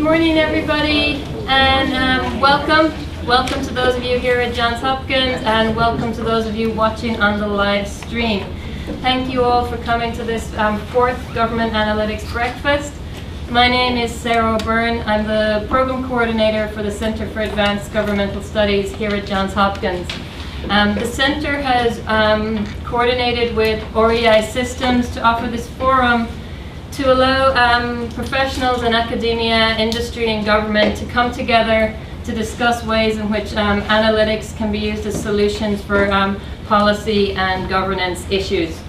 Good morning, everybody, and welcome to those of you here at Johns Hopkins, and welcome to those of you watching on the live stream. Thank you all for coming to this fourth Government Analytics Breakfast. My name is Sarah O'Byrne. I'm the Program Coordinator for the Center for Advanced Governmental Studies here at Johns Hopkins. The Center has coordinated with REI Systems to offer this forum to allow professionals in academia, industry, and government to come together to discuss ways in which analytics can be used as solutions for policy and governance issues.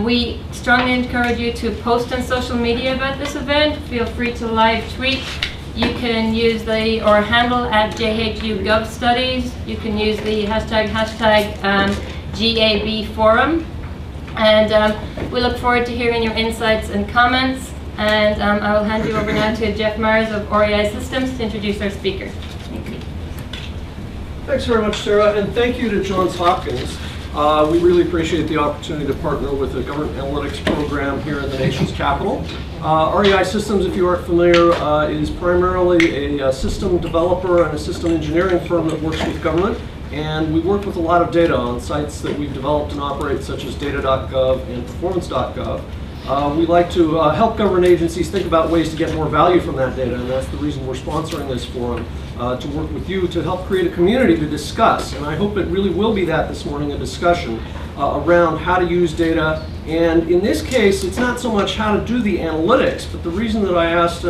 We strongly encourage you to post on social media about this event. Feel free to live tweet. You can use our handle at JHU Gov Studies. You can use the hashtag GAB Forum. And we look forward to hearing your insights and comments. And I will hand you over now to Jeff Myers of REI Systems to introduce our speaker. Thank you. Thanks very much, Sarah, and thank you to Johns Hopkins. We really appreciate the opportunity to partner with the Government Analytics program here in the nation's capital. REI Systems, if you aren't familiar, is primarily a system developer and a system engineering firm that works with government. And we work with a lot of data on sites that we've developed and operate, such as data.gov and performance.gov. We like to help government agencies think about ways to get more value from that data, and that's the reason we're sponsoring this forum, to work with you to help create a community to discuss. And I hope it really will be that this morning, a discussion around how to use data. And in this case, it's not so much how to do the analytics, but the reason that I asked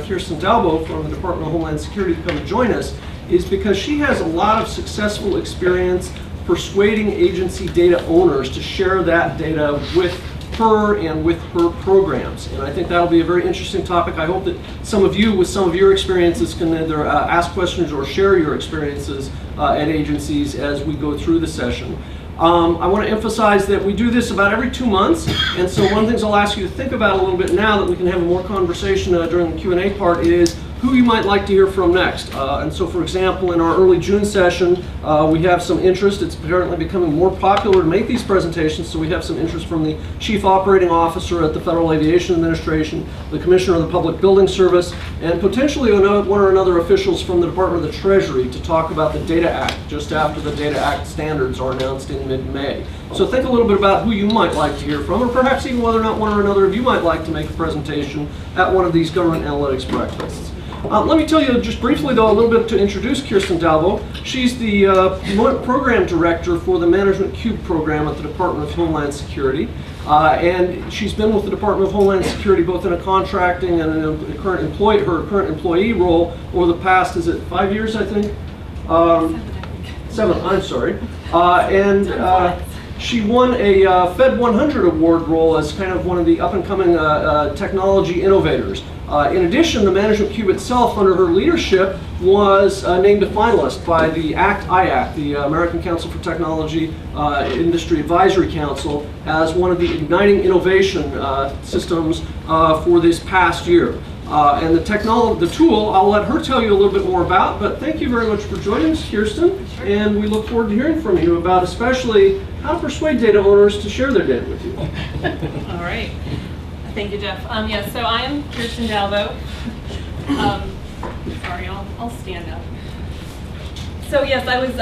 Kirsten Dalboe from the Department of Homeland Security to come and join us is because she has a lot of successful experience persuading agency data owners to share that data with her and with her programs. And I think that'll be a very interesting topic. I hope that some of you, with some of your experiences, can either ask questions or share your experiences at agencies as we go through the session. I want to emphasize that we do this about every 2 months, and so one of the things I'll ask you to think about a little bit now that we can have more conversation during the Q&A part is who you might like to hear from next. And so, for example, in our early June session, we have some interest. It's apparently becoming more popular to make these presentations, so we have some interest from the Chief Operating Officer at the Federal Aviation Administration, the Commissioner of the Public Building Service, and potentially one or another officials from the Department of the Treasury to talk about the Data Act, just after the Data Act standards are announced in mid-May. So think a little bit about who you might like to hear from, or perhaps even whether or not one or another of you might like to make a presentation at one of these government analytics breakfasts. Let me tell you just briefly, though, a little bit to introduce Kirsten Dalboe. She's the program director for the Management Cube program at the Department of Homeland Security. And she's been with the Department of Homeland Security both in a contracting and in a current employee role over the past, is it 5 years, I think? 7, I'm sorry. She won a Fed 100 award role as kind of one of the up-and-coming technology innovators. In addition, the Management Cube itself, under her leadership, was named a finalist by the IAC, the American Council for Technology Industry Advisory Council, as one of the igniting innovation systems for this past year. And the tool, I'll let her tell you a little bit more about, but thank you very much for joining us, Kirsten, and we look forward to hearing from you about especially how to persuade data owners to share their data with you. All right. Thank you, Jeff. Yes, so I am Kirsten Dalboe. Sorry, I'll stand up. So yes, I was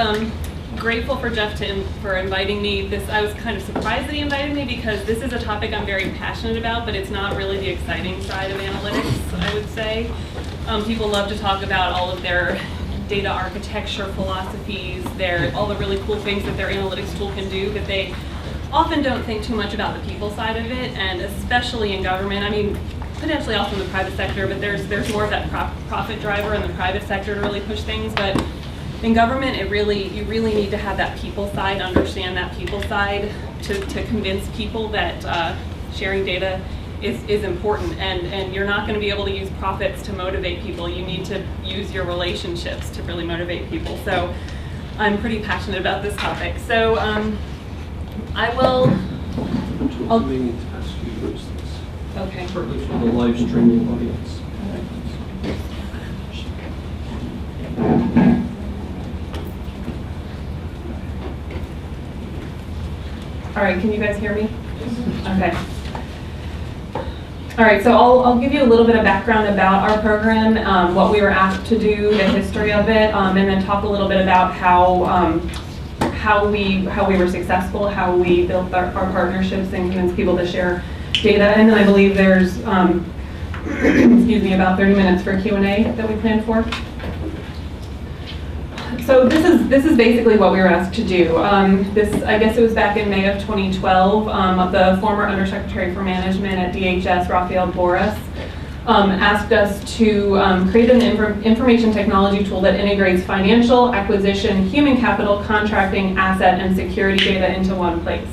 grateful for Jeff for inviting me. I was kind of surprised that he invited me because this is a topic I'm very passionate about, but it's not really the exciting side of analytics, I would say. People love to talk about all of their data architecture philosophies, all the really cool things that their analytics tool can do, but they often don't think too much about the people side of it, and especially in government. I mean, potentially also in the private sector, but there's more of that profit driver in the private sector to really push things. But in government, you really need to have that people side, understand that people side to convince people that sharing data is important, and you're not going to be able to use profits to motivate people. You need to use your relationships to really motivate people. So I'm pretty passionate about this topic. So I'll need to ask you those things. Okay. Partly for the live streaming audience. All right, can you guys hear me? Okay. All right, so I'll give you a little bit of background about our program, what we were asked to do, the history of it, and then talk a little bit about how we were successful, how we built our partnerships and convinced people to share data. And then I believe there's, excuse me, about 30 minutes for Q&A that we planned for. So this is basically what we were asked to do. I guess it was back in May of 2012. The former Undersecretary for Management at DHS, Rafael Boris, asked us to create an information technology tool that integrates financial, acquisition, human capital, contracting, asset, and security data into one place.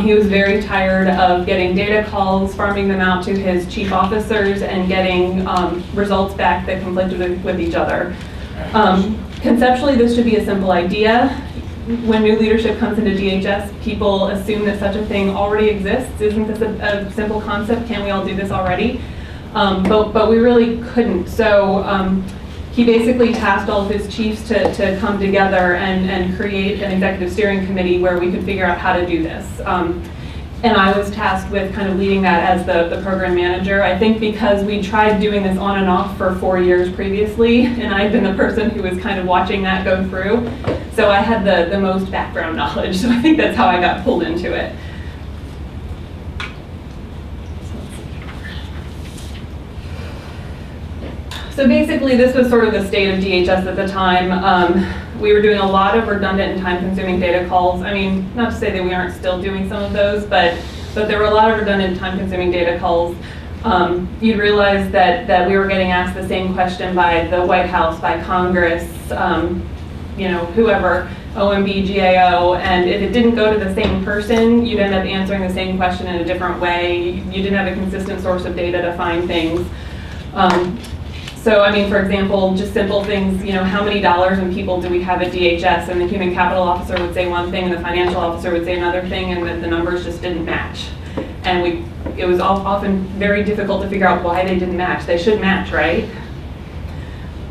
He was very tired of getting data calls, farming them out to his chief officers, and getting results back that conflicted with each other. Conceptually, this should be a simple idea. When new leadership comes into DHS, people assume that such a thing already exists. Isn't this a simple concept? Can't we all do this already? But we really couldn't. So he basically tasked all of his chiefs to come together and create an executive steering committee where we could figure out how to do this. And I was tasked with kind of leading that as the program manager. I think because we tried doing this on and off for 4 years previously, and I'd been the person who was kind of watching that go through. So I had the most background knowledge, so I think that's how I got pulled into it. So basically, this was sort of the state of DHS at the time. We were doing a lot of redundant and time-consuming data calls. I mean, not to say that we aren't still doing some of those, but there were a lot of redundant, time-consuming data calls. You'd realize that we were getting asked the same question by the White House, by Congress, whoever, OMB, GAO, and if it didn't go to the same person, you'd end up answering the same question in a different way. You didn't have a consistent source of data to find things. So, I mean, for example, just simple things, how many dollars and people do we have at DHS? And the human capital officer would say one thing, and the financial officer would say another thing, and the numbers just didn't match. And it was often very difficult to figure out why they didn't match. They should match, right?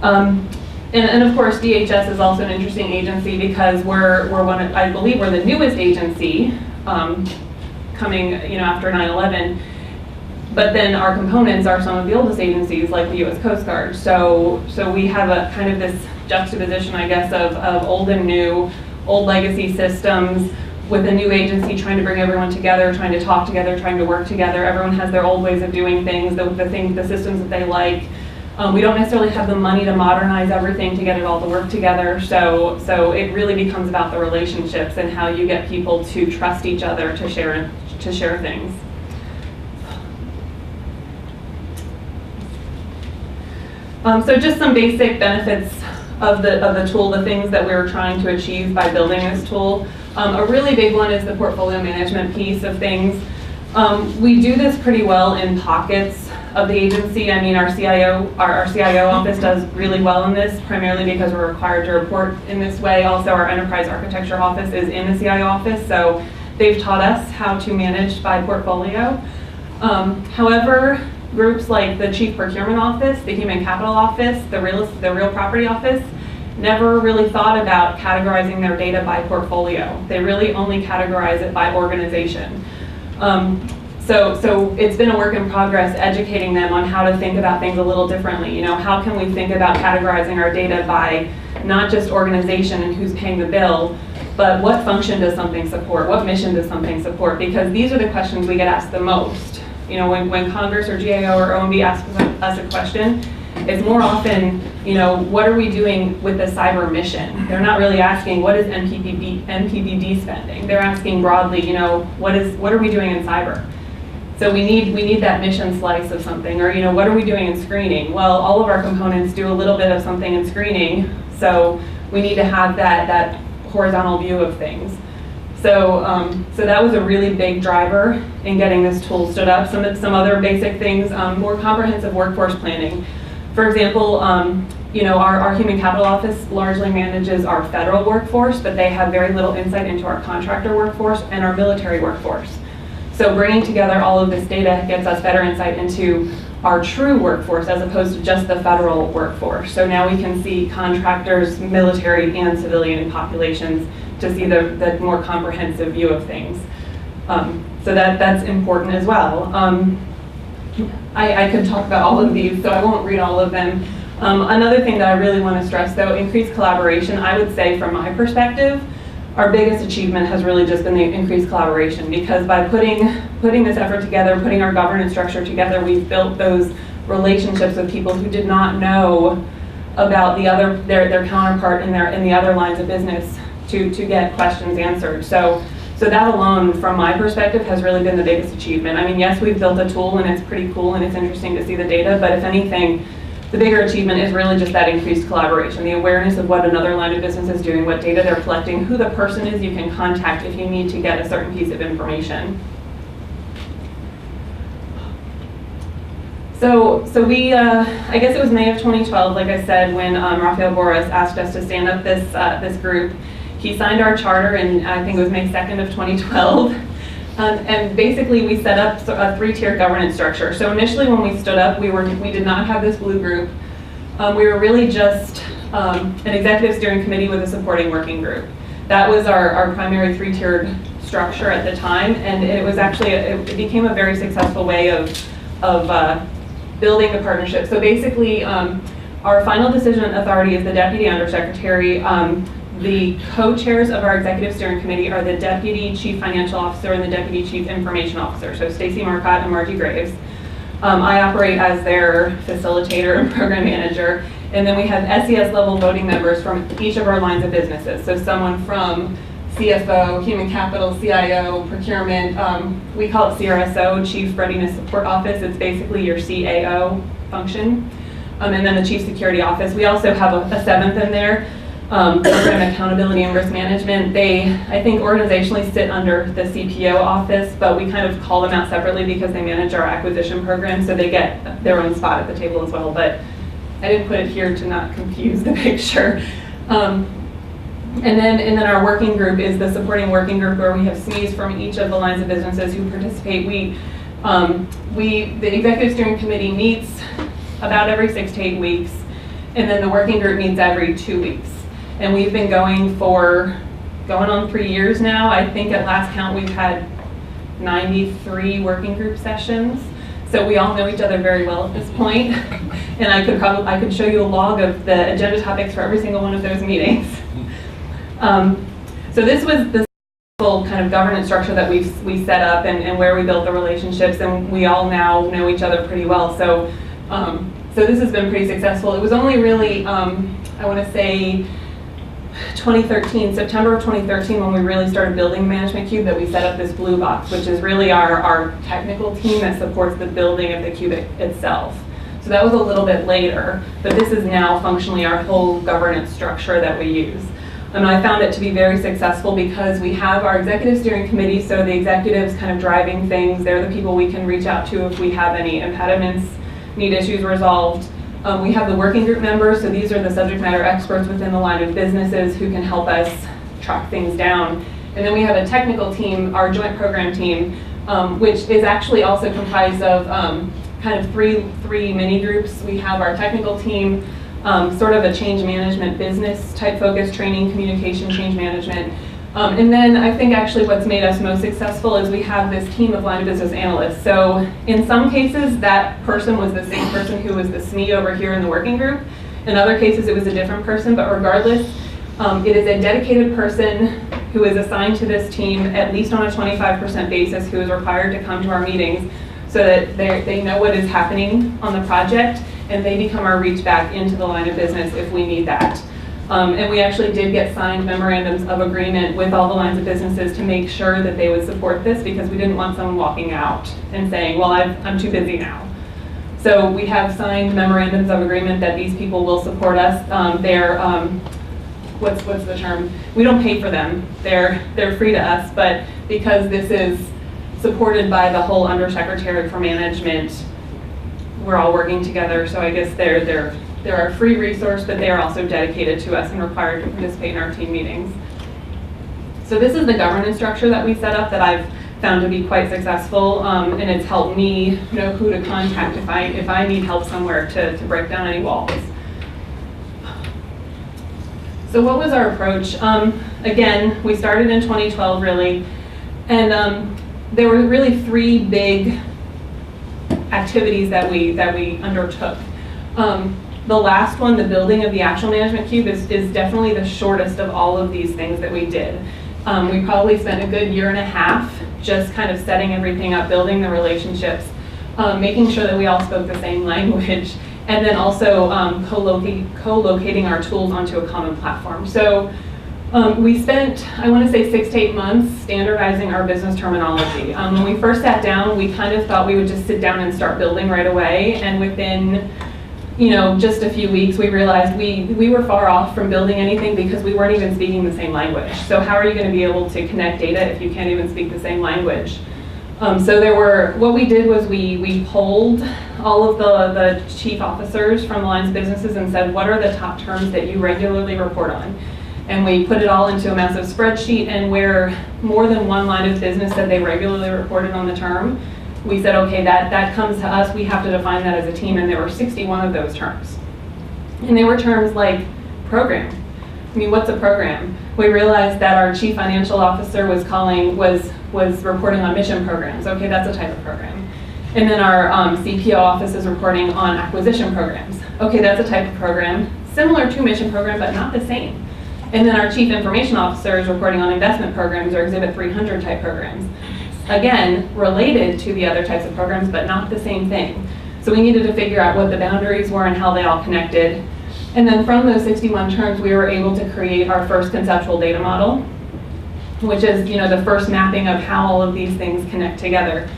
And of course, DHS is also an interesting agency because I believe we're the newest agency coming, after 9/11. But then our components are some of the oldest agencies, like the U.S. Coast Guard. So we have a kind of this juxtaposition, I guess, of old and new, old legacy systems with a new agency trying to bring everyone together, trying to talk together, trying to work together. Everyone has their old ways of doing things, the systems that they like. We don't necessarily have the money to modernize everything to get it all to work together. So it really becomes about the relationships and how you get people to trust each other to share things. So just some basic benefits of the tool, the things that we were trying to achieve by building this tool. A really big one is the portfolio management piece of things. We do this pretty well in pockets of the agency. I mean, our CIO office does really well in this, primarily because we're required to report in this way. Also, our enterprise architecture office is in the CIO office, so they've taught us how to manage by portfolio. However, groups like the Chief Procurement Office, the Human Capital Office, the Real Property Office, never really thought about categorizing their data by portfolio. They really only categorize it by organization. So it's been a work in progress educating them on how to think about things a little differently. How can we think about categorizing our data by not just organization and who's paying the bill, but what function does something support? What mission does something support? Because these are the questions we get asked the most. When Congress or GAO or OMB asks us a question, it's more often, what are we doing with the cyber mission? They're not really asking, what is NPPD spending? They're asking broadly, what are we doing in cyber? So we need that mission slice of something, or what are we doing in screening? Well, all of our components do a little bit of something in screening, so we need to have that horizontal view of things. So that was a really big driver in getting this tool stood up. Some other basic things, more comprehensive workforce planning. For example, our Human Capital Office largely manages our federal workforce, but they have very little insight into our contractor workforce and our military workforce. So bringing together all of this data gets us better insight into our true workforce as opposed to just the federal workforce. So now we can see contractors, military, and civilian populations to see the more comprehensive view of things. So that's important as well. I could talk about all of these, so I won't read all of them. Another thing that I really want to stress, though, increased collaboration. I would say, from my perspective, our biggest achievement has really just been the increased collaboration, because by putting this effort together, putting our governance structure together, we've built those relationships with people who did not know about their counterpart in the other lines of business to get questions answered. So that alone, from my perspective, has really been the biggest achievement. I mean, yes, we've built a tool and it's pretty cool and it's interesting to see the data, but if anything, the bigger achievement is really just that increased collaboration, the awareness of what another line of business is doing, what data they're collecting, who the person is you can contact if you need to get a certain piece of information. So we, I guess it was May of 2012, like I said, when Rafael Boras asked us to stand up this group. He signed our charter in, I think it was May 2nd of 2012. And basically we set up a 3-tier governance structure. So initially when we stood up, we did not have this blue group. We were really just an executive steering committee with a supporting working group. That was our primary 3-tiered structure at the time, and it was actually, it became a very successful way of building the partnership. So basically, our final decision authority is the Deputy Undersecretary. The co-chairs of our Executive Steering Committee are the Deputy Chief Financial Officer and the Deputy Chief Information Officer, so Stacy Marcotte and Margie Graves. I operate as their facilitator and program manager, and then we have SES level voting members from each of our lines of businesses. So someone from CFO, Human Capital, CIO, Procurement, we call it CRSO, Chief Readiness Support Office. It's basically your CAO function. And then the Chief Security Office. We also have a 7th in there, Program Accountability and Risk Management. They, I think, organizationally sit under the CPO office, but we kind of call them out separately because they manage our acquisition program, so they get their own spot at the table as well. But I didn't put it here to not confuse the picture. And then our working group is the supporting working group, where we have SMEs from each of the lines of businesses who participate. The Executive Steering Committee meets about every 6 to 8 weeks, and then the working group meets every 2 weeks. And we've been going on 3 years now. I think at last count we've had 93 working group sessions. So we all know each other very well at this point. And I could show you a log of the agenda topics for every single one of those meetings. So this was the full kind of governance structure that we set up and where we built the relationships, and we all now know each other pretty well. So this has been pretty successful. It was only really, I want to say, 2013, September of 2013, when we really started building Management Cube, that we set up this blue box, which is really our technical team that supports the building of the cube itself. So that was a little bit later, but this is now functionally our whole governance structure that we use. And I found it to be very successful because we have our Executive Steering Committee, so the executives kind of driving things. They're the people we can reach out to if we have any impediments, need issues resolved. We have the working group members, so these are the subject matter experts within the line of businesses who can help us track things down. And then we have a technical team, our joint program team, which is actually also comprised of kind of three mini groups. We have our technical team, sort of a change management business type focus, training, communication, change management. And then I think actually what's made us most successful is we have this team of line of business analysts. So in some cases that person was the same person who was the SME over here in the working group. In other cases it was a different person, but regardless, it is a dedicated person who is assigned to this team at least on a 25% basis, who is required to come to our meetings so that they know what is happening on the project, and they become our reach back into the line of business if we need that. And we actually did get signed memorandums of agreement with all the lines of businesses to make sure that they would support this, because we didn't want someone walking out and saying, well, I'm too busy now. So we have signed memorandums of agreement that these people will support us. They're, what's the term? We don't pay for them. They're free to us, but because this is supported by the whole Undersecretary for Management, we're all working together. So I guess they're a free resource, but they are also dedicated to us and required to participate in our team meetings. So this is the governance structure that we set up that I've found to be quite successful, and it's helped me know who to contact if I need help somewhere to break down any walls. So what was our approach? Again, we started in 2012 really, and there were really three big activities that we undertook. The last one, the building of the actual management cube, is definitely the shortest of all of these things that we did. We probably spent a good year and a half just kind of setting everything up, building the relationships, making sure that we all spoke the same language, and then also co-locating our tools onto a common platform. So we spent, I want to say, 6 to 8 months standardizing our business terminology. When we first sat down, we kind of thought we would just sit down and start building right away, and within just a few weeks, we realized we were far off from building anything because we weren't even speaking the same language. So how are you going to be able to connect data if you can't even speak the same language? So what we did was we polled all of the chief officers from the lines of businesses and said, what are the top terms that you regularly report on? And we put it all into a massive spreadsheet, and where more than one line of business said they regularly reported on the term, we said, okay, that comes to us, we have to define that as a team, and there were 61 of those terms. And they were terms like program. I mean, what's a program? We realized that our chief financial officer was reporting on mission programs. Okay, that's a type of program. And then our CPO office is reporting on acquisition programs. Okay, that's a type of program, similar to mission program, but not the same. And then our chief information officer is reporting on investment programs or Exhibit 300 type programs. Again, related to the other types of programs, but not the same thing. So we needed to figure out what the boundaries were and how they all connected. And then from those 61 terms, we were able to create our first conceptual data model, which is the first mapping of how all of these things connect together.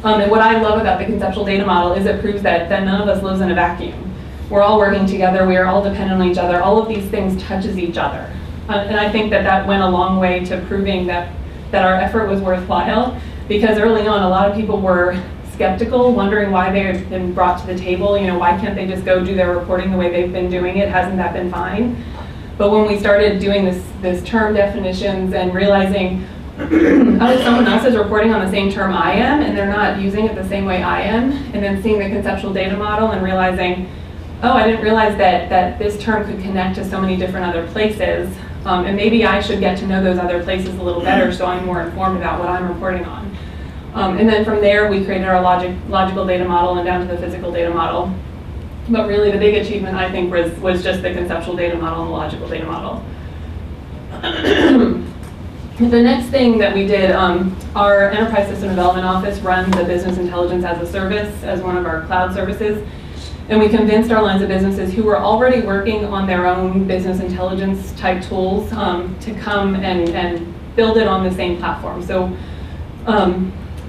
And what I love about the conceptual data model is it proves that none of us lives in a vacuum. We're all working together, we are all dependent on each other, all of these things touches each other. And I think that went a long way to proving that our effort was worthwhile. Because early on, a lot of people were skeptical, wondering why they had been brought to the table. Why can't they just go do their reporting the way they've been doing it? Hasn't that been fine? But when we started doing this term definitions and realizing, oh, someone else is reporting on the same term I am, and they're not using it the same way I am, and then seeing the conceptual data model and realizing, oh, I didn't realize that this term could connect to so many different other places, and maybe I should get to know those other places a little better so I'm more informed about what I'm reporting on. And then from there, we created our logical data model and down to the physical data model. But really, the big achievement, I think, was just the conceptual data model and the logical data model. The next thing that we did, our Enterprise System Development Office runs a business intelligence as a service as one of our cloud services. And we convinced our lines of businesses who were already working on their own business intelligence type tools to come and build it on the same platform. So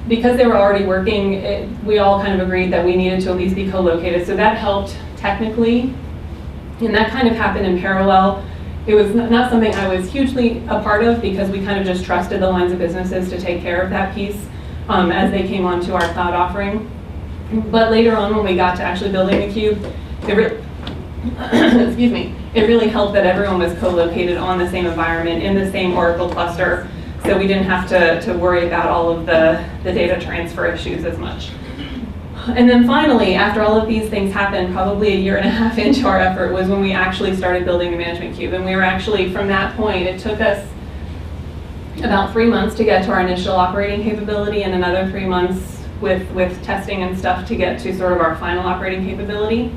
because they were already working, we all kind of agreed that we needed to at least be co-located. So that helped technically, and that kind of happened in parallel. It was not something I was hugely a part of because we kind of just trusted the lines of businesses to take care of that piece as they came onto our cloud offering. But later on, when we got to actually building the cube, excuse me, it really helped that everyone was co-located on the same environment in the same Oracle cluster, so we didn't have to worry about all of the data transfer issues as much. And then finally, after all of these things happened, probably a year and a half into our effort was when we actually started building the management cube. And we were actually, from that point, it took us about 3 months to get to our initial operating capability and another 3 months with testing and stuff to get to sort of our final operating capability.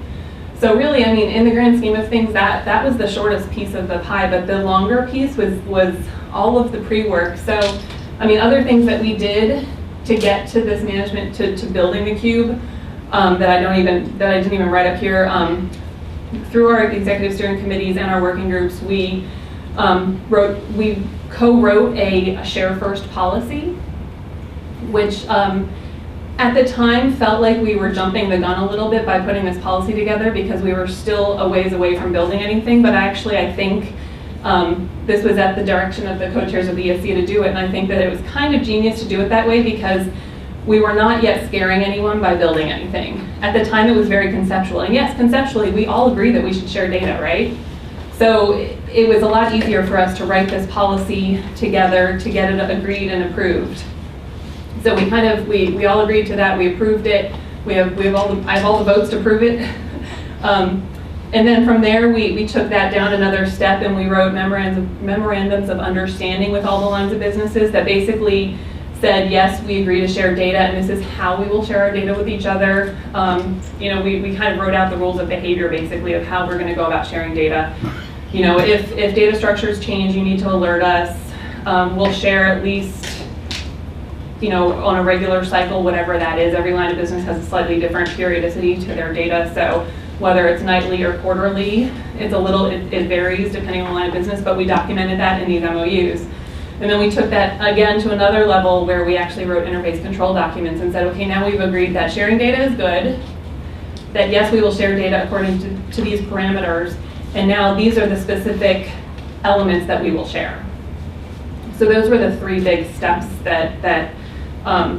So really, I mean, in the grand scheme of things, that was the shortest piece of the pie, but the longer piece was all of the pre-work. So, I mean, other things that we did to get to this management, to building the cube, that I didn't even write up here. Through our executive steering committees and our working groups, we co-wrote a share first policy, which at the time felt like we were jumping the gun a little bit by putting this policy together because we were still a ways away from building anything. But actually, I think this was at the direction of the co-chairs of the ESC to do it, and I think that it was kind of genius to do it that way because we were not yet scaring anyone by building anything. At the time, it was very conceptual, and yes, conceptually, we all agree that we should share data, right? So it was a lot easier for us to write this policy together to get it agreed and approved. So we all agreed to that. We approved it. I have all the votes to prove it. And then from there, we took that down another step and we wrote memorandums of understanding with all the lines of businesses that basically said, yes, we agree to share data, and this is how we will share our data with each other. You know, we kind of wrote out the rules of behavior, basically, of how we're going to go about sharing data. You know, if data structures change, you need to alert us. We'll share at least, you know, on a regular cycle, whatever that is. Every line of business has a slightly different periodicity to their data, so whether it's nightly or quarterly, it varies depending on the line of business, but we documented that in these MOUs. And then we took that again to another level where we actually wrote interface control documents and said, okay, now we've agreed that sharing data is good, that yes, we will share data according to these parameters, and now these are the specific elements that we will share. So those were the three big steps that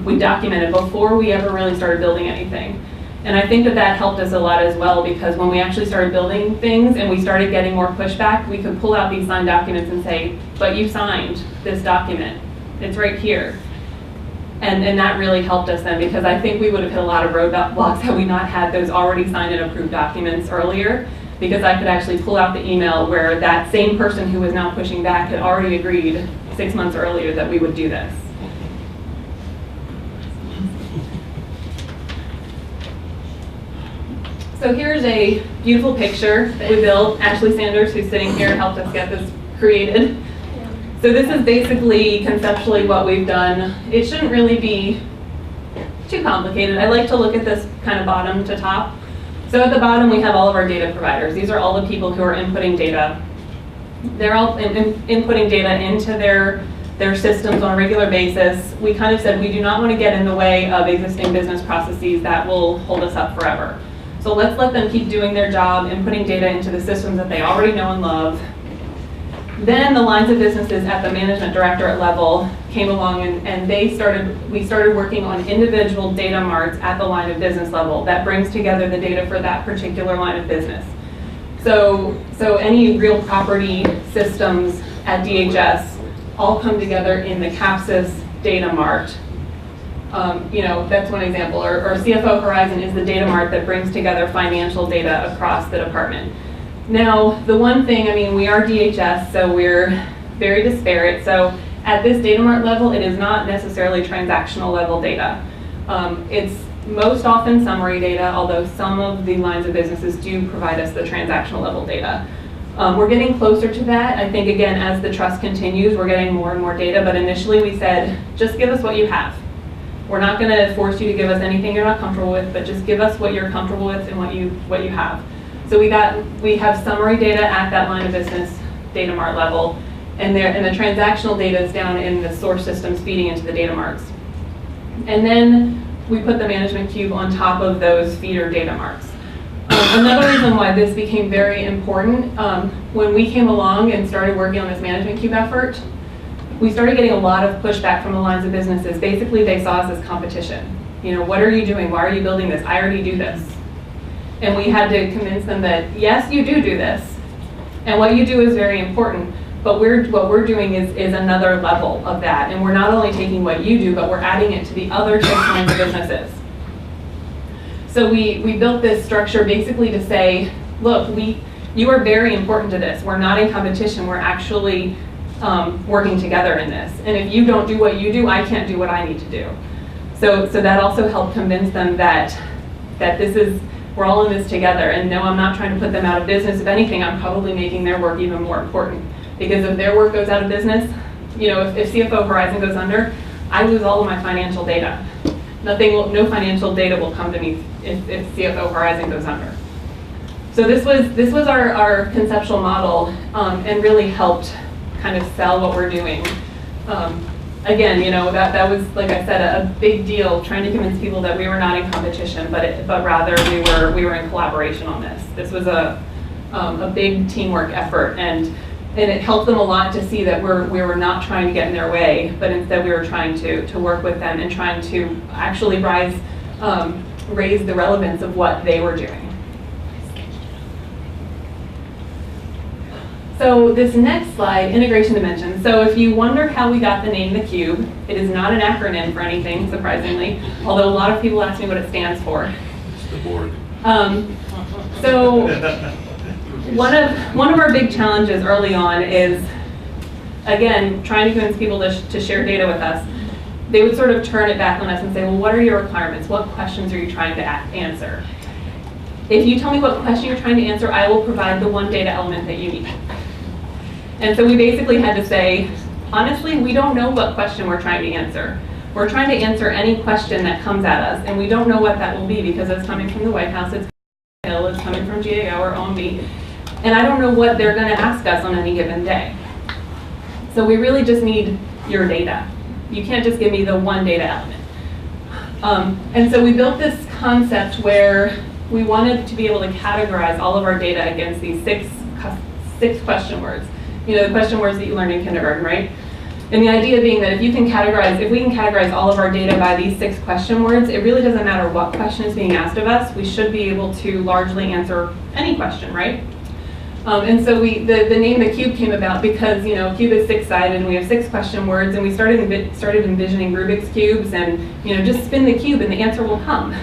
we documented before we ever really started building anything. And I think that helped us a lot as well, because when we actually started building things and we started getting more pushback, we could pull out these signed documents and say, but you signed this document. It's right here. And that really helped us then, because I think we would have hit a lot of roadblocks had we not had those already signed and approved documents earlier, because I could actually pull out the email where that same person who was now pushing back had already agreed 6 months earlier that we would do this. So here's a beautiful picture that we built. Ashley Sanders, who's sitting here, helped us get this created. So this is basically conceptually what we've done. It shouldn't really be too complicated. I like to look at this kind of bottom to top. So at the bottom we have all of our data providers. These are all the people who are inputting data. They're all inputting data into their systems on a regular basis. We kind of said we do not want to get in the way of existing business processes that will hold us up forever. So let's let them keep doing their job and putting data into the systems that they already know and love. Then the lines of businesses at the management directorate level came along and we started working on individual data marts at the line of business level that brings together the data for that particular line of business. So any real property systems at DHS all come together in the CAPSIS data mart. You know, that's one example. Or CFO Horizon is the data mart that brings together financial data across the department. Now, the one thing, I mean, we are DHS, so we're very disparate. So at this data mart level, it is not necessarily transactional level data. It's most often summary data, although some of the lines of businesses do provide us the transactional level data. We're getting closer to that. I think, again, as the trust continues, we're getting more and more data, but initially we said, just give us what you have. We're not going to force you to give us anything you're not comfortable with, but just give us what you're comfortable with and what you have. So we have summary data at that line of business data mart level, and the transactional data is down in the source systems feeding into the data marts. And then we put the management cube on top of those feeder data marts. Another reason why this became very important, when we came along and started working on this management cube effort, we started getting a lot of pushback from the lines of businesses. Basically, they saw us as competition. You know, what are you doing? Why are you building this? I already do this. And we had to convince them that, yes, you do this. And what you do is very important. But what we're doing is another level of that. And we're not only taking what you do, but we're adding it to the other 6 lines of businesses. So we built this structure basically to say, look, you are very important to this. We're not in competition. We're actually working together in this. And if you don't do what you do, I can't do what I need to do. So that also helped convince them that we're all in this together. And no, I'm not trying to put them out of business. If anything, I'm probably making their work even more important. Because if their work goes out of business, you know, if CFO Horizon goes under, I lose all of my financial data. No financial data will come to me if CFO Horizon goes under. So this was our conceptual model, and really helped kind of sell what we're doing. Again, you know, that was, like I said, a big deal, trying to convince people that we were not in competition, but rather we were in collaboration on this. This was a big teamwork effort, and it helped them a lot to see that we were not trying to get in their way, but instead we were trying to work with them and trying to actually raise the relevance of what they were doing. So this next slide, integration dimensions. So if you wonder how we got the name theCUBE, it is not an acronym for anything, surprisingly, although a lot of people ask me what it stands for. It's the board. So one of our big challenges early on is, again, trying to convince people to share data with us. they would sort of turn it back on us and say, well, what are your requirements? What questions are you trying to answer? If you tell me what question you're trying to answer, I will provide the one data element that you need. And so we basically had to say, honestly, we don't know what question we're trying to answer. We're trying to answer any question that comes at us, and we don't know what that will be because it's coming from the White House, it's coming from GAO or OMB, and I don't know what they're going to ask us on any given day. So we really just need your data. You can't just give me the one data element. And so we built this concept where we wanted to be able to categorize all of our data against these six question words. You know, the question words that you learned in kindergarten, right? And the idea being that if we can categorize all of our data by these 6 question words, it really doesn't matter what question is being asked of us, we should be able to largely answer any question, right? And so the name the cube came about because, you know, cube is 6-sided and we have 6 question words, and we started envisioning Rubik's cubes and, you know, just spin the cube and the answer will come.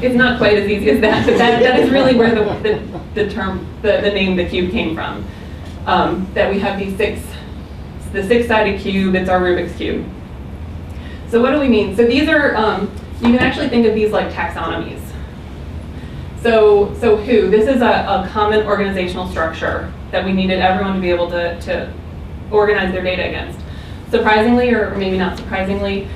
It's not quite as easy as that, but that is really where the name the cube came from. That we have the 6-sided cube, it's our Rubik's cube. So what do we mean? So these are, you can actually think of these like taxonomies. So WHO, this is a common organizational structure that we needed everyone to be able to organize their data against. Surprisingly, or maybe not surprisingly,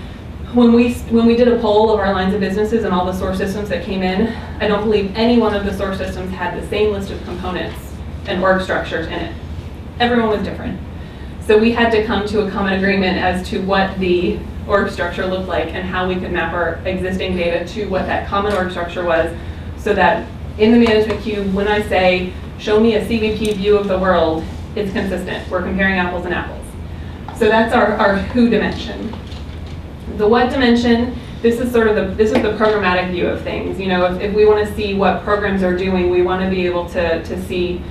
when we did a poll of our lines of businesses and all the source systems that came in, I don't believe any one of the source systems had the same list of components and org structures in it. Everyone was different. So we had to come to a common agreement as to what the org structure looked like and how we could map our existing data to what that common org structure was, so that in the management cube, when I say, show me a CVP view of the world, it's consistent. We're comparing apples and apples. So that's our who dimension. The what dimension, this is the programmatic view of things. You know, if we want to see what programs are doing, we want to be able to see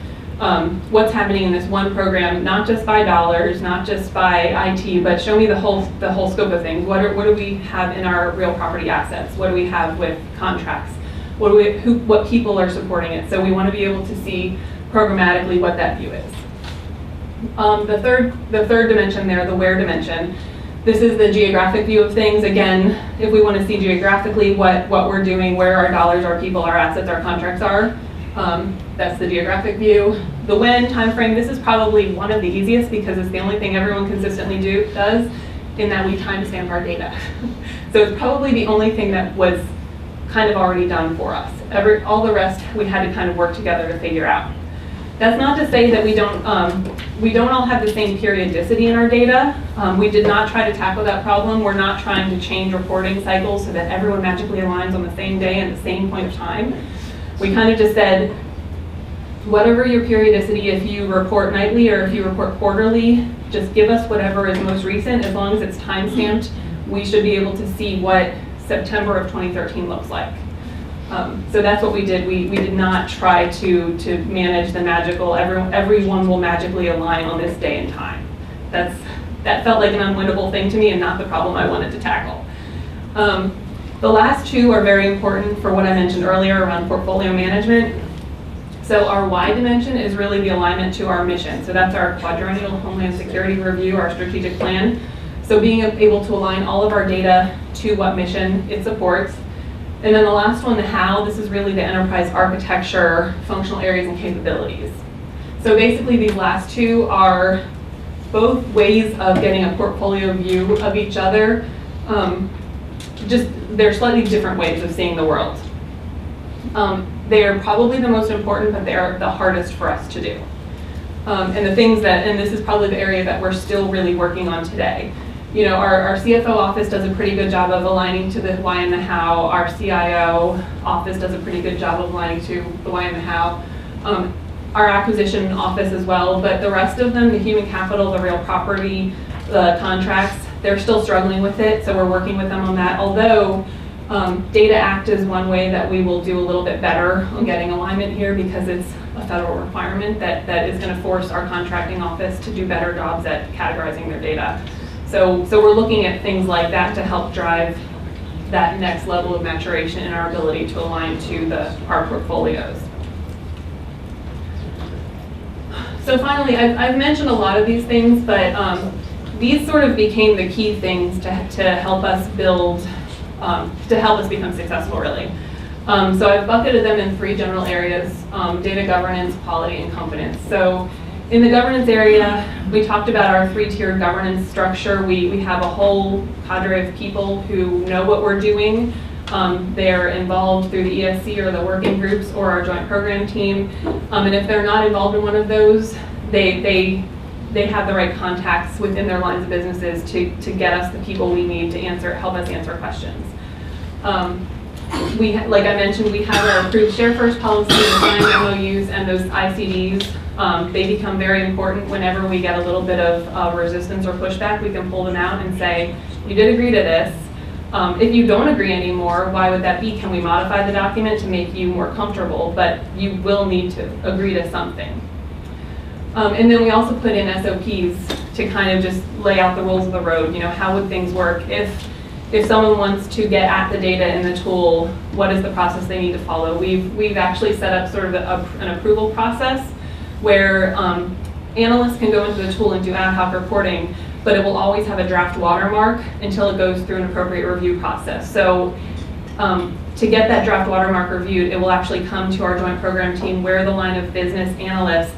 what's happening in this one program, not just by dollars, not just by IT, but show me the whole scope of things. What do we have in our real property assets? What do we have with contracts? What people are supporting it? So we want to be able to see programmatically what that view is. The third dimension there, the where dimension, this is the geographic view of things. Again, if we want to see geographically what we're doing, where our dollars, our people, our assets, our contracts are, that's the geographic view. The when time frame, this is probably one of the easiest because it's the only thing everyone consistently does, in that we timestamp our data. So it's probably the only thing that was kind of already done for us. All the rest we had to kind of work together to figure out. That's not to say that we don't all have the same periodicity in our data. We did not try to tackle that problem. We're not trying to change reporting cycles so that everyone magically aligns on the same day and the same point of time. We kind of just said, whatever your periodicity, if you report nightly or if you report quarterly, just give us whatever is most recent. As long as it's time-stamped, we should be able to see what September of 2013 looks like. So that's what we did. We did not try to manage the magical, everyone will magically align on this day and time. That felt like an unwinnable thing to me and not the problem I wanted to tackle. The last two are very important for what I mentioned earlier around portfolio management. So our why dimension is really the alignment to our mission. So that's our quadrennial Homeland Security review, our strategic plan. So being able to align all of our data to what mission it supports. And then the last one, the how, this is really the enterprise architecture, functional areas, and capabilities. So basically these last two are both ways of getting a portfolio view of each other. They're slightly different ways of seeing the world. They are probably the most important, but they are the hardest for us to do. And this is probably the area that we're still really working on today. You know, our CFO office does a pretty good job of aligning to the why and the how. Our CIO office does a pretty good job of aligning to the why and the how. Our acquisition office as well, but the rest of them, the human capital, the real property, the contracts, they're still struggling with it, so we're working with them on that. Although Data Act is one way that we will do a little bit better on getting alignment here because it's a federal requirement that is going to force our contracting office to do better jobs at categorizing their data. So we're looking at things like that to help drive that next level of maturation in our ability to align to our portfolios. So finally, I've mentioned a lot of these things, but these sort of became the key things to help us build, to help us become successful, really. So I've bucketed them in 3 general areas: data governance, quality, and competence. So in the governance area, we talked about our 3-tiered governance structure. We have a whole cadre of people who know what we're doing. They're involved through the ESC or the working groups or our joint program team. And if they're not involved in one of those, they have the right contacts within their lines of businesses to get us the people we need to help us answer questions. Like I mentioned, we have our approved share first policy, the signed MOUs, and those ICDs. They become very important whenever we get a little bit of resistance or pushback. We can pull them out and say, you did agree to this. If you don't agree anymore, why would that be? Can we modify the document to make you more comfortable? But you will need to agree to something. And then we also put in SOPs to kind of just lay out the rules of the road. You know, how would things work if someone wants to get at the data in the tool? What is the process they need to follow? We've actually set up sort of an approval process where analysts can go into the tool and do ad hoc reporting, but it will always have a draft watermark until it goes through an appropriate review process. So to get that draft watermark reviewed, it will actually come to our joint program team where the line of business analysts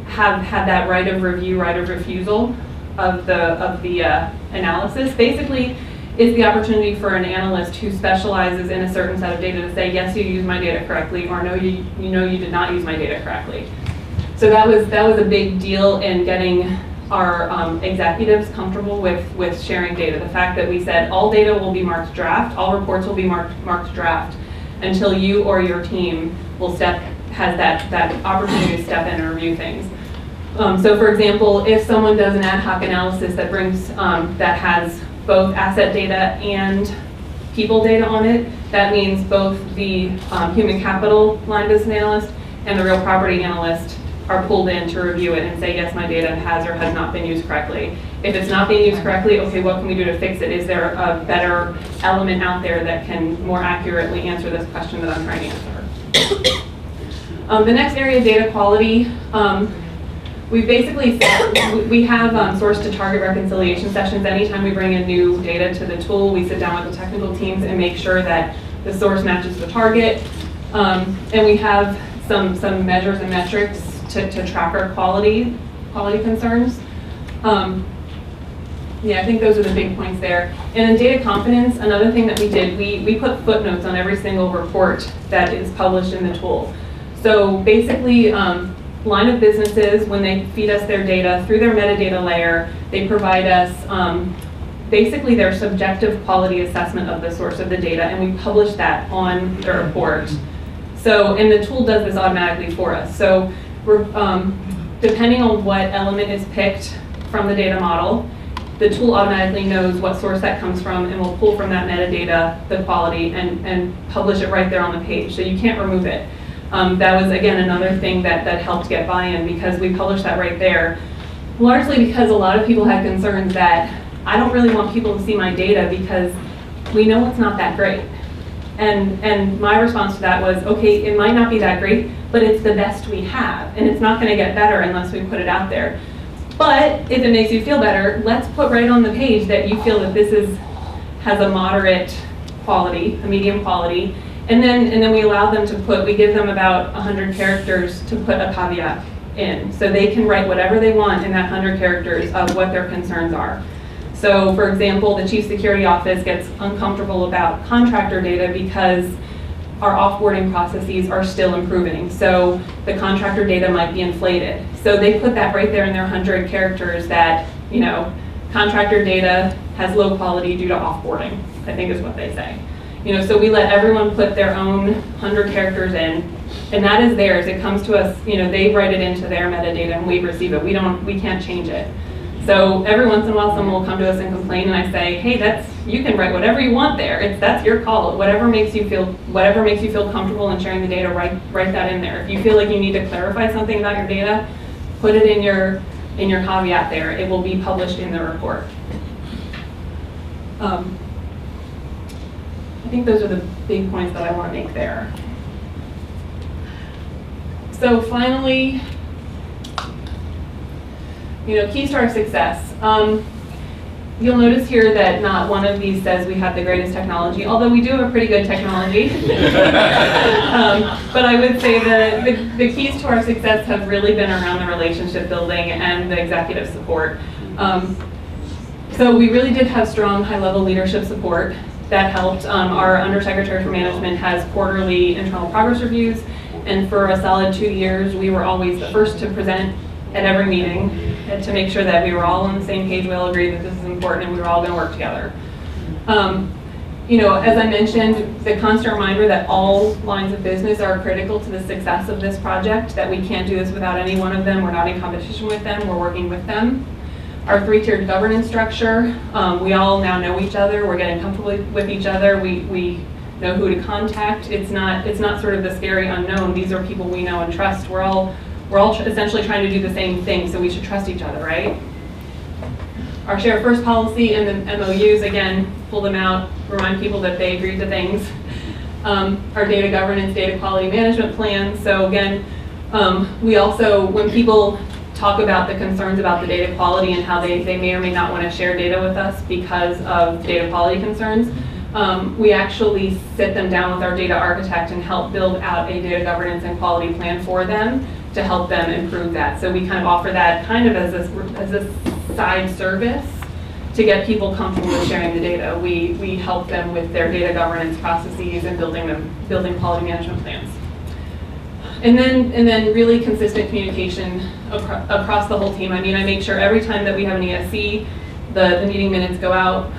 have that right of review, right of refusal of the analysis. Basically, it's the opportunity for an analyst who specializes in a certain set of data to say, yes, you used my data correctly, or no, you did not use my data correctly. So that was a big deal in getting our executives comfortable with sharing data. The fact that we said all data will be marked draft, all reports will be marked draft, until you or your team has that opportunity to step in and review things. So for example, if someone does an ad hoc analysis that brings, that has both asset data and people data on it, that means both the human capital line business analyst and the real property analyst are pulled in to review it and say, yes, my data has or has not been used correctly. If it's not being used correctly, okay, what can we do to fix it? Is there a better element out there that can more accurately answer this question that I'm trying to answer? The next area is data quality. We basically we have source to target reconciliation sessions. Anytime we bring in new data to the tool, we sit down with the technical teams and make sure that the source matches the target. And we have some measures and metrics to track our quality concerns. Yeah, I think those are the big points there. And in data confidence, another thing that we did, we put footnotes on every single report that is published in the tool. So basically, line of businesses, when they feed us their data through their metadata layer, they provide us basically their subjective quality assessment of the source of the data, and we publish that on the report. So, and the tool does this automatically for us. So we're, depending on what element is picked from the data model, the tool automatically knows what source that comes from and will pull from that metadata the quality and publish it right there on the page. So you can't remove it. That was, again, another thing that helped get buy-in, because we published that right there, largely because a lot of people had concerns that I don't really want people to see my data because we know it's not that great. And my response to that was, okay, it might not be that great, but it's the best we have, and it's not going to get better unless we put it out there. But if it makes you feel better, let's put right on the page that you feel that this has a moderate quality, a medium quality, and then we allow them to put, we give them about 100 characters to put a caveat in, so they can write whatever they want in that 100 characters of what their concerns are. So for example, the Chief Security Office gets uncomfortable about contractor data because our offboarding processes are still improving. So the contractor data might be inflated. So they put that right there in their 100 characters that, you know, contractor data has low quality due to offboarding, I think is what they say. You know, so we let everyone put their own 100 characters in, and that is theirs. It comes to us, you know, they write it into their metadata and we receive it. We can't change it. So every once in a while someone will come to us and complain, and I say, hey, you can write whatever you want there. That's your call. Whatever makes you feel comfortable in sharing the data, write that in there. If you feel like you need to clarify something about your data, put it in your caveat there. It will be published in the report. I think those are the big points that I want to make there. So finally, keys to our success. You'll notice here that not one of these says we have the greatest technology, although we do have a pretty good technology. But I would say the keys to our success have really been around the relationship building and the executive support. So we really did have strong high-level leadership support that helped. Our Undersecretary for Management has quarterly internal progress reviews, and for a solid 2 years, we were always the first to present at every meeting to make sure that we were all on the same page, we all agreed that this is important, and we were all going to work together. As I mentioned, the constant reminder that all lines of business are critical to the success of this project, that we can't do this without any one of them, we're not in competition with them, we're working with them. Our three-tiered governance structure, we all now know each other, we're getting comfortable with each other, we know who to contact. It's not sort of the scary unknown, these are people we know and trust. We're all essentially trying to do the same thing, so we should trust each other, right? Our share first policy and the MOUs, again, pull them out, remind people that they agreed to things. Our data governance, data quality management plan. So again, we also, when people talk about the concerns about the data quality and how they may or may not want to share data with us because of data quality concerns, we actually sit them down with our data architect and help build out a data governance and quality plan for them to help them improve that. So we kind of offer that kind of as a side service to get people comfortable with sharing the data. We help them with their data governance processes and building quality management plans. And then really consistent communication across the whole team. I mean, I make sure every time that we have an ESC, the meeting minutes go out,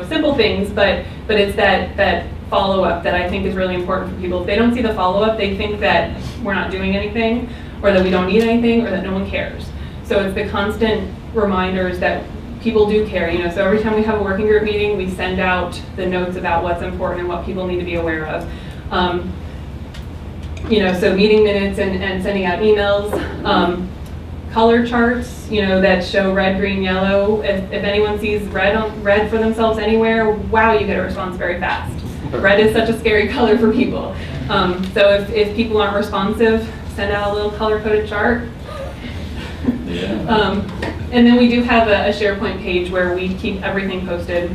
simple things, but it's that follow-up that I think is really important for people. If they don't see the follow-up, they think that we're not doing anything, or that we don't need anything, or that no one cares. So it's the constant reminders that people do care. So every time we have a working group meeting, we send out the notes about what's important and what people need to be aware of. So meeting minutes and sending out emails. Color charts, that show red, green, yellow. If anyone sees red for themselves anywhere, wow, you get a response very fast. Red is such a scary color for people. So if people aren't responsive, send out a little color-coded chart. Yeah. And then we do have a SharePoint page where we keep everything posted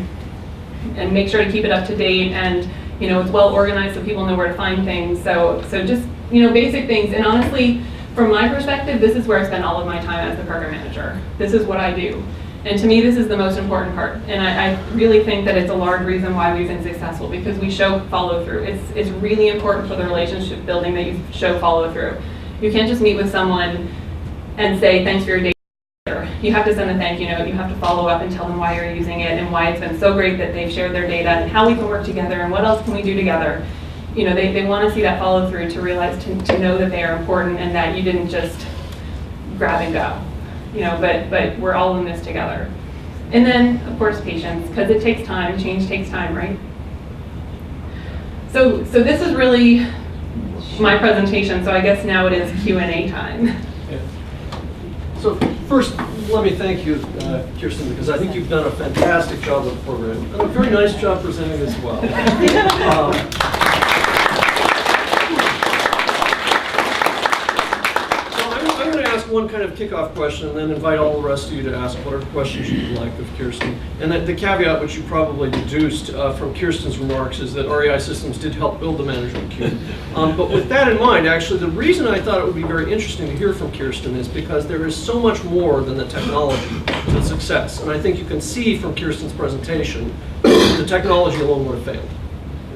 and make sure to keep it up to date, and it's well organized so people know where to find things. So just basic things. And honestly, from my perspective, this is where I spend all of my time as the program manager. This is what I do. And to me, this is the most important part. And I really think that it's a large reason why we've been successful, because we show follow through. It's really important for the relationship building that you show follow through. You can't just meet with someone and say, thanks for your data. You have to send a thank you note. You have to follow up and tell them why you're using it and why it's been so great that they've shared their data and how we can work together and what else can we do together. They want to see that follow through, to realize, to know that they are important and that you didn't just grab and go. But we're all in this together. And then, of course, patience, because it takes time. Change takes time, right? So this is really my presentation. So I guess now it is Q&A time. Yeah. So first, let me thank you, Kirsten, because I think you've done a fantastic job with the program and a very nice job presenting as well. One kind of kickoff question, and then invite all the rest of you to ask whatever questions you'd like of Kirsten. And that the caveat, which you probably deduced from Kirsten's remarks, is that REI Systems did help build the management cube. But with that in mind, actually, the reason I thought it would be very interesting to hear from Kirsten is because there is so much more than the technology to success. And I think you can see from Kirsten's presentation, the technology alone would have failed.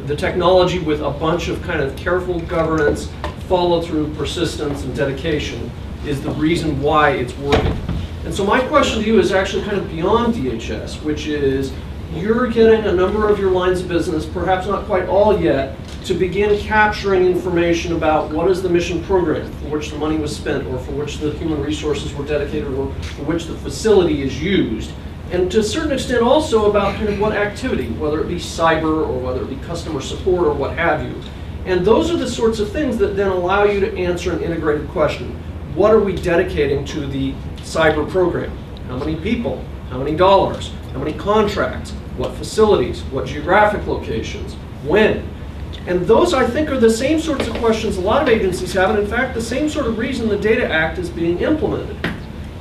The technology with a bunch of kind of careful governance, follow-through, persistence, and dedication is the reason why it's working. And so my question to you is actually kind of beyond DHS, which is you're getting a number of your lines of business, perhaps not quite all yet, to begin capturing information about what is the mission program for which the money was spent, or for which the human resources were dedicated, or for which the facility is used. And to a certain extent also about kind of what activity, whether it be cyber or whether it be customer support or what have you. And those are the sorts of things that then allow you to answer an integrated question. What are we dedicating to the cyber program? How many people? How many dollars? How many contracts? What facilities? What geographic locations? When? And those, I think, are the same sorts of questions a lot of agencies have, and in fact, the same sort of reason the Data Act is being implemented.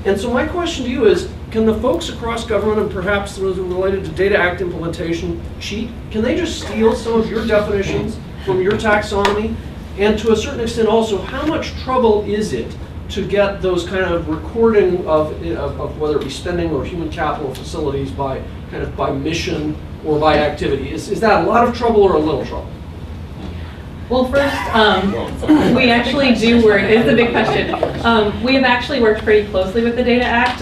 And so my question to you is, can the folks across government and perhaps those related to Data Act implementation cheat? Can they just steal some of your definitions from your taxonomy? And to a certain extent also, how much trouble is it to get those kind of recording of whether it be spending or human capital facilities by kind of by mission or by activity? Is that a lot of trouble or a little trouble? Well, first, we actually do work, it's a big question. We have actually worked pretty closely with the Data Act.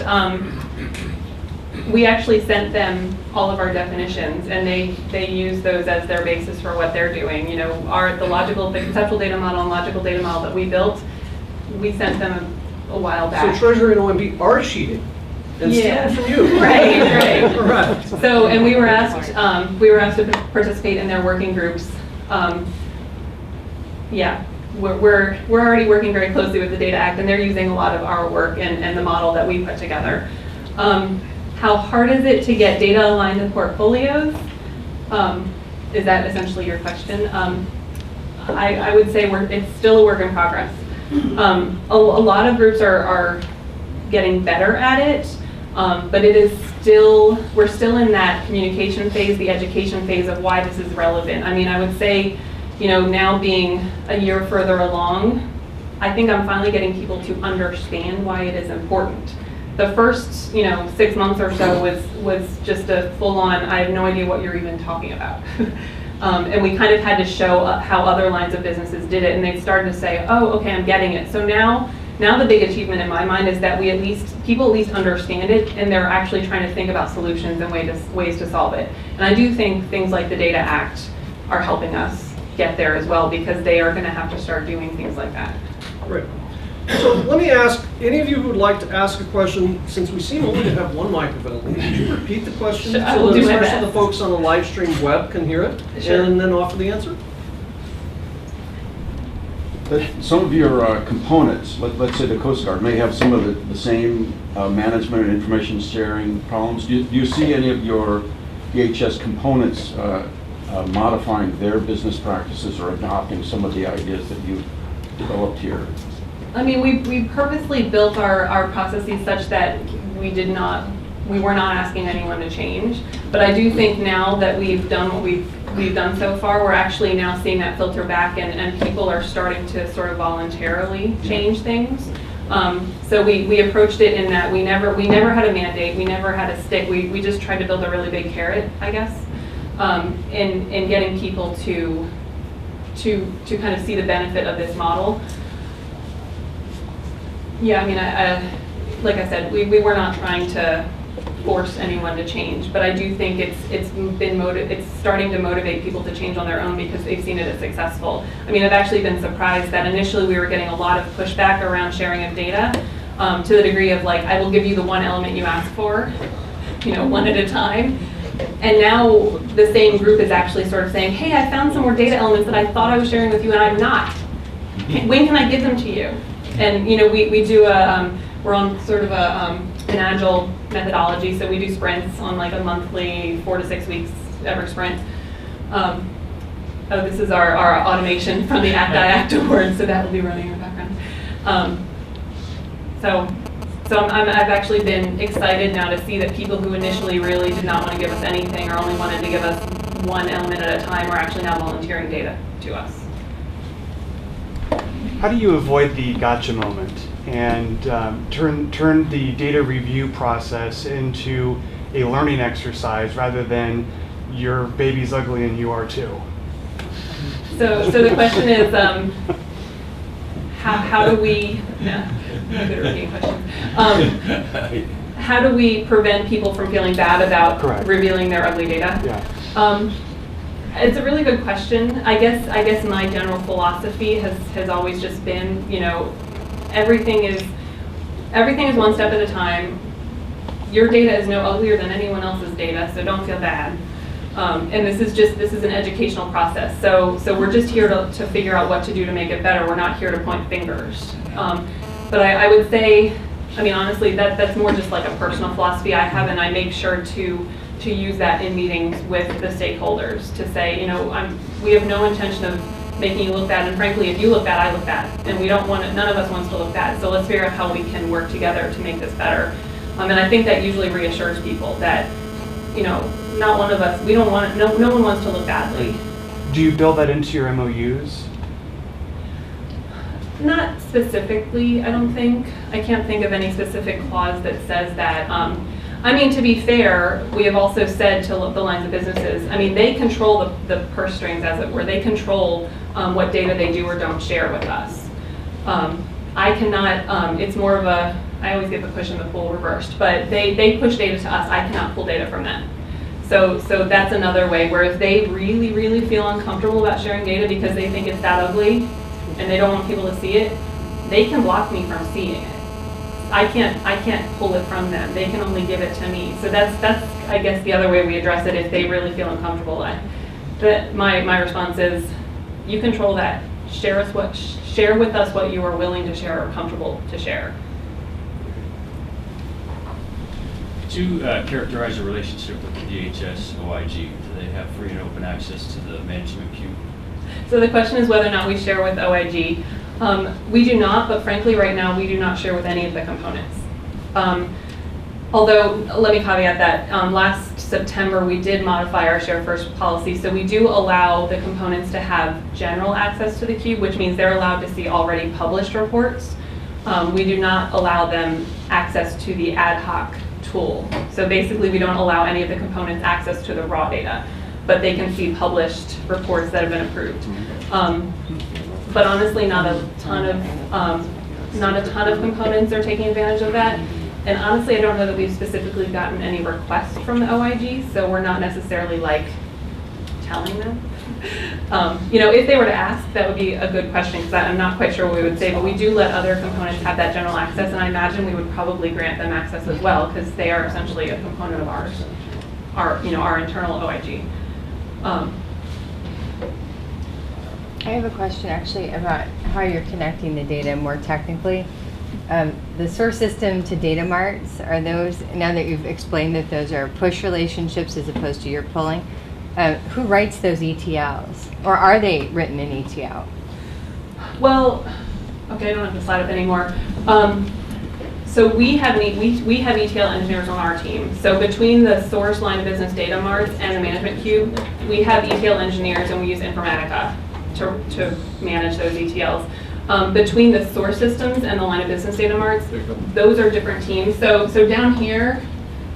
We actually sent them all of our definitions, and they use those as their basis for what they're doing. You know, the conceptual data model and logical data model that we built, we sent them a while back. So Treasury and OMB are cheating and stealing from you. Right. Right. So, and we were asked to participate in their working groups. Yeah, we're already working very closely with the Data Act, and they're using a lot of our work and the model that we put together. How hard is it to get data aligned in portfolios? Is that essentially your question? I would say it's still a work in progress. A lot of groups are getting better at it, but it is we're still in that communication phase, the education phase of why this is relevant. I mean, I would say, you know, now being a year further along, I think I'm finally getting people to understand why it is important. The first, 6 months or so was just a full-on, I have no idea what you're even talking about. And we kind of had to show how other lines of businesses did it, and they started to say, oh, okay, I'm getting it. So now the big achievement in my mind is that people at least understand it, and they're actually trying to think about solutions and ways to solve it. And I do think things like the Data Act are helping us get there as well, because they are going to have to start doing things like that. Right. So let me ask, any of you who would like to ask a question, since we seem only to have one microphone, could you repeat the question Sure, so that especially best. the folks on the live stream web can hear it, Sure. and then offer the answer? Some of your components, let's say the Coast Guard, may have some of the same management and information sharing problems. Do you see any of your DHS components modifying their business practices or adopting some of the ideas that you've developed here? I mean, we purposely built our processes such that we were not asking anyone to change. But I do think now that we've done what we've done so far, we're actually now seeing that filter back, and people are starting to sort of voluntarily change things. So we approached it in that we never had a mandate, we never had a stick. We just tried to build a really big carrot, I guess, in getting people to kind of see the benefit of this model. Yeah, I mean, like I said, we were not trying to force anyone to change, but I do think it's starting to motivate people to change on their own because they've seen it as successful. I mean, I've actually been surprised that initially we were getting a lot of pushback around sharing of data, to the degree of like, I will give you the one element you ask for, one at a time. And now the same group is actually sort of saying, hey, I found some more data elements that I thought I was sharing with you and I'm not. When can I give them to you? And we do we're on sort of an agile methodology, so we do sprints on like a monthly 4 to 6 weeks every sprint. Oh, this is our automation from the Act Award, so that will be running in the background. So I've actually been excited now to see that people who initially really did not want to give us anything or only wanted to give us one element at a time are actually now volunteering data to us. How do you avoid the gotcha moment and turn the data review process into a learning exercise rather than your baby's ugly and you are too? So the question is, how do we? Yeah, good repeating question. How do we prevent people from feeling bad about revealing their ugly data? Yeah. It's a really good question. I guess my general philosophy has always just been, everything is one step at a time. Your data is no uglier than anyone else's data, so don't feel bad. And this is an educational process. So we're just here to figure out what to do to make it better. We're not here to point fingers. But I would say, I mean, honestly, that's more just like a personal philosophy I have, and I make sure to use that in meetings with the stakeholders to say, we have no intention of making you look bad, and frankly, if you look bad, I look bad, and we don't want it, none of us wants to look bad, so let's figure out how we can work together to make this better. And I think that usually reassures people that, you know, not one of us, we don't want, no one wants to look badly. Do you build that into your MOUs? Not specifically, I don't think. I can't think of any specific clause that says that. I mean, to be fair, we have also said to the lines of businesses, I mean, they control the purse strings, as it were. They control what data they do or don't share with us. I cannot, it's more of a, I always get the push and the pull reversed, but they push data to us. I cannot pull data from them. So that's another way where if they really, really feel uncomfortable about sharing data because they think it's that ugly and they don't want people to see it, they can block me from seeing it. I can't pull it from them. They can only give it to me. So that's I guess the other way we address it if they really feel uncomfortable. My response is, you control that. Share with us what you are willing to share or comfortable to share. To characterize the relationship with the DHS OIG, do they have free and open access to the management queue? So the question is whether or not we share with OIG. We do not, but frankly right now we do not share with any of the components. Although, let me caveat that last September we did modify our share first policy, so we do allow the components to have general access to the queue, which means they're allowed to see already published reports. We do not allow them access to the ad hoc tool. So basically we don't allow any of the components access to the raw data, but they can see published reports that have been approved. But honestly, not a ton of components are taking advantage of that. And honestly, I don't know that we've specifically gotten any requests from the OIG, so we're not necessarily like telling them. You know, if they were to ask, that would be a good question, because I'm not quite sure what we would say, but we do let other components have that general access, and I imagine we would probably grant them access as well, because they are essentially a component of ours, our internal OIG. I have a question actually about how you're connecting the data more technically. The source system to data marts, are those, now that you've explained that those are push relationships as opposed to your pulling, who writes those ETLs? Or are they written in ETL? Well, okay, I don't have the slide up anymore. So we have ETL engineers on our team. So between the source line of business data marts and the management cube, we have ETL engineers and we use Informatica to manage those ETLs. Between the source systems and the line of business data marts, those are different teams. So down here,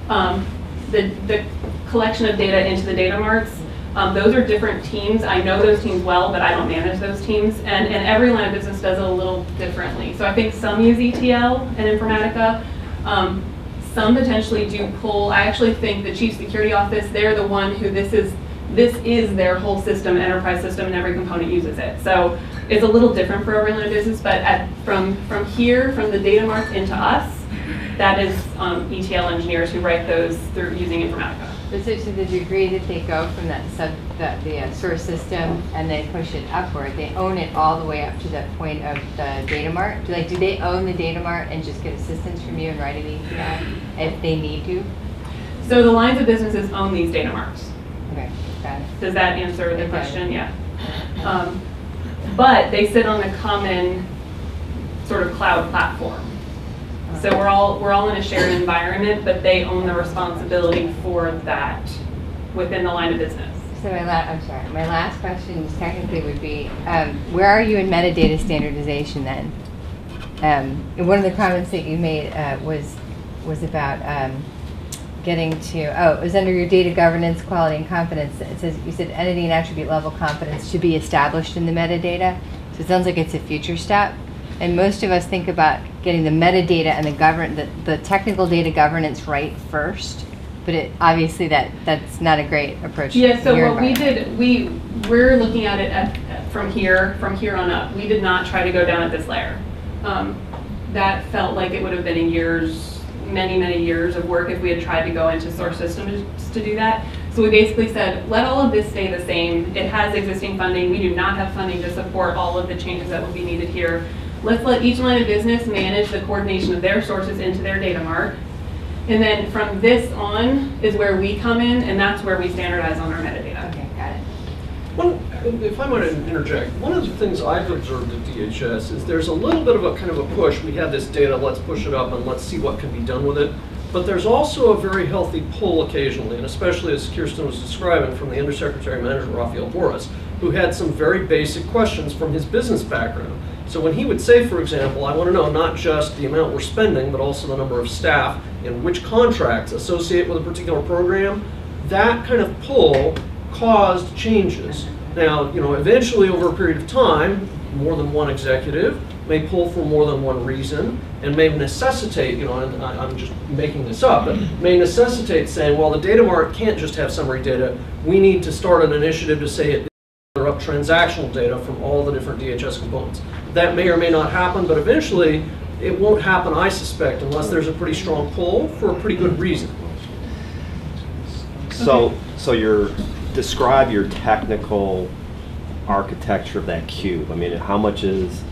the collection of data into the data marts, those are different teams. I know those teams well, but I don't manage those teams. And every line of business does it a little differently. So I think some use ETL and Informatica. Some potentially do pull. I actually think the Chief Security Office, they're the one who this is their whole system, enterprise system, and every component uses it. So it's a little different for every line of business, but from here, from the data marts into us, that is ETL engineers who write those through using Informatica. So to the degree that they go from the source system and they push it upward, they own it all the way up to that point of the data mart? Do they own the data mart and just get assistance from you in writing the ETL if they need to? So the lines of businesses own these data marts. Okay, got it. Does that answer the question? Yeah. But they sit on a common sort of cloud platform. So we're all in a shared environment, but they own the responsibility for that within the line of business. So my last question technically would be, where are you in metadata standardization then? And one of the comments that you made was about getting to, it was under your data governance, quality, and confidence. It says, you said entity and attribute level confidence should be established in the metadata. So it sounds like it's a future step. And most of us think about getting the metadata and the technical data governance right first, but obviously that's not a great approach. Yeah. So what we did, we're looking at it from here on up. We did not try to go down at this layer. That felt like it would have been many years of work if we had tried to go into source systems to do that. So we basically said, let all of this stay the same. It has existing funding. We do not have funding to support all of the changes that will be needed here. Let's let each line of business manage the coordination of their sources into their data mart. And then from this on is where we come in, and that's where we standardize on our metadata. Okay, got it. Well, If I might interject, one of the things I've observed at DHS is there's a little bit of a kind of a push. We have this data, let's push it up and let's see what can be done with it. But there's also a very healthy pull occasionally, and especially as Kirsten was describing from the Undersecretary of Management, Rafael Boris, who had some very basic questions from his business background. So when he would say, for example, I want to know not just the amount we're spending, but also the number of staff and which contracts associate with a particular program, that kind of pull caused changes. Now, eventually over a period of time, more than one executive may pull for more than one reason and may necessitate, and I'm just making this up, but may necessitate saying, well, the data mart can't just have summary data. We need to start an initiative to say it up transactional data from all the different DHS components. That may or may not happen, but eventually it won't happen, I suspect, unless there's a pretty strong pull for a pretty good reason. So describe your technical architecture of that cube. I mean, how much is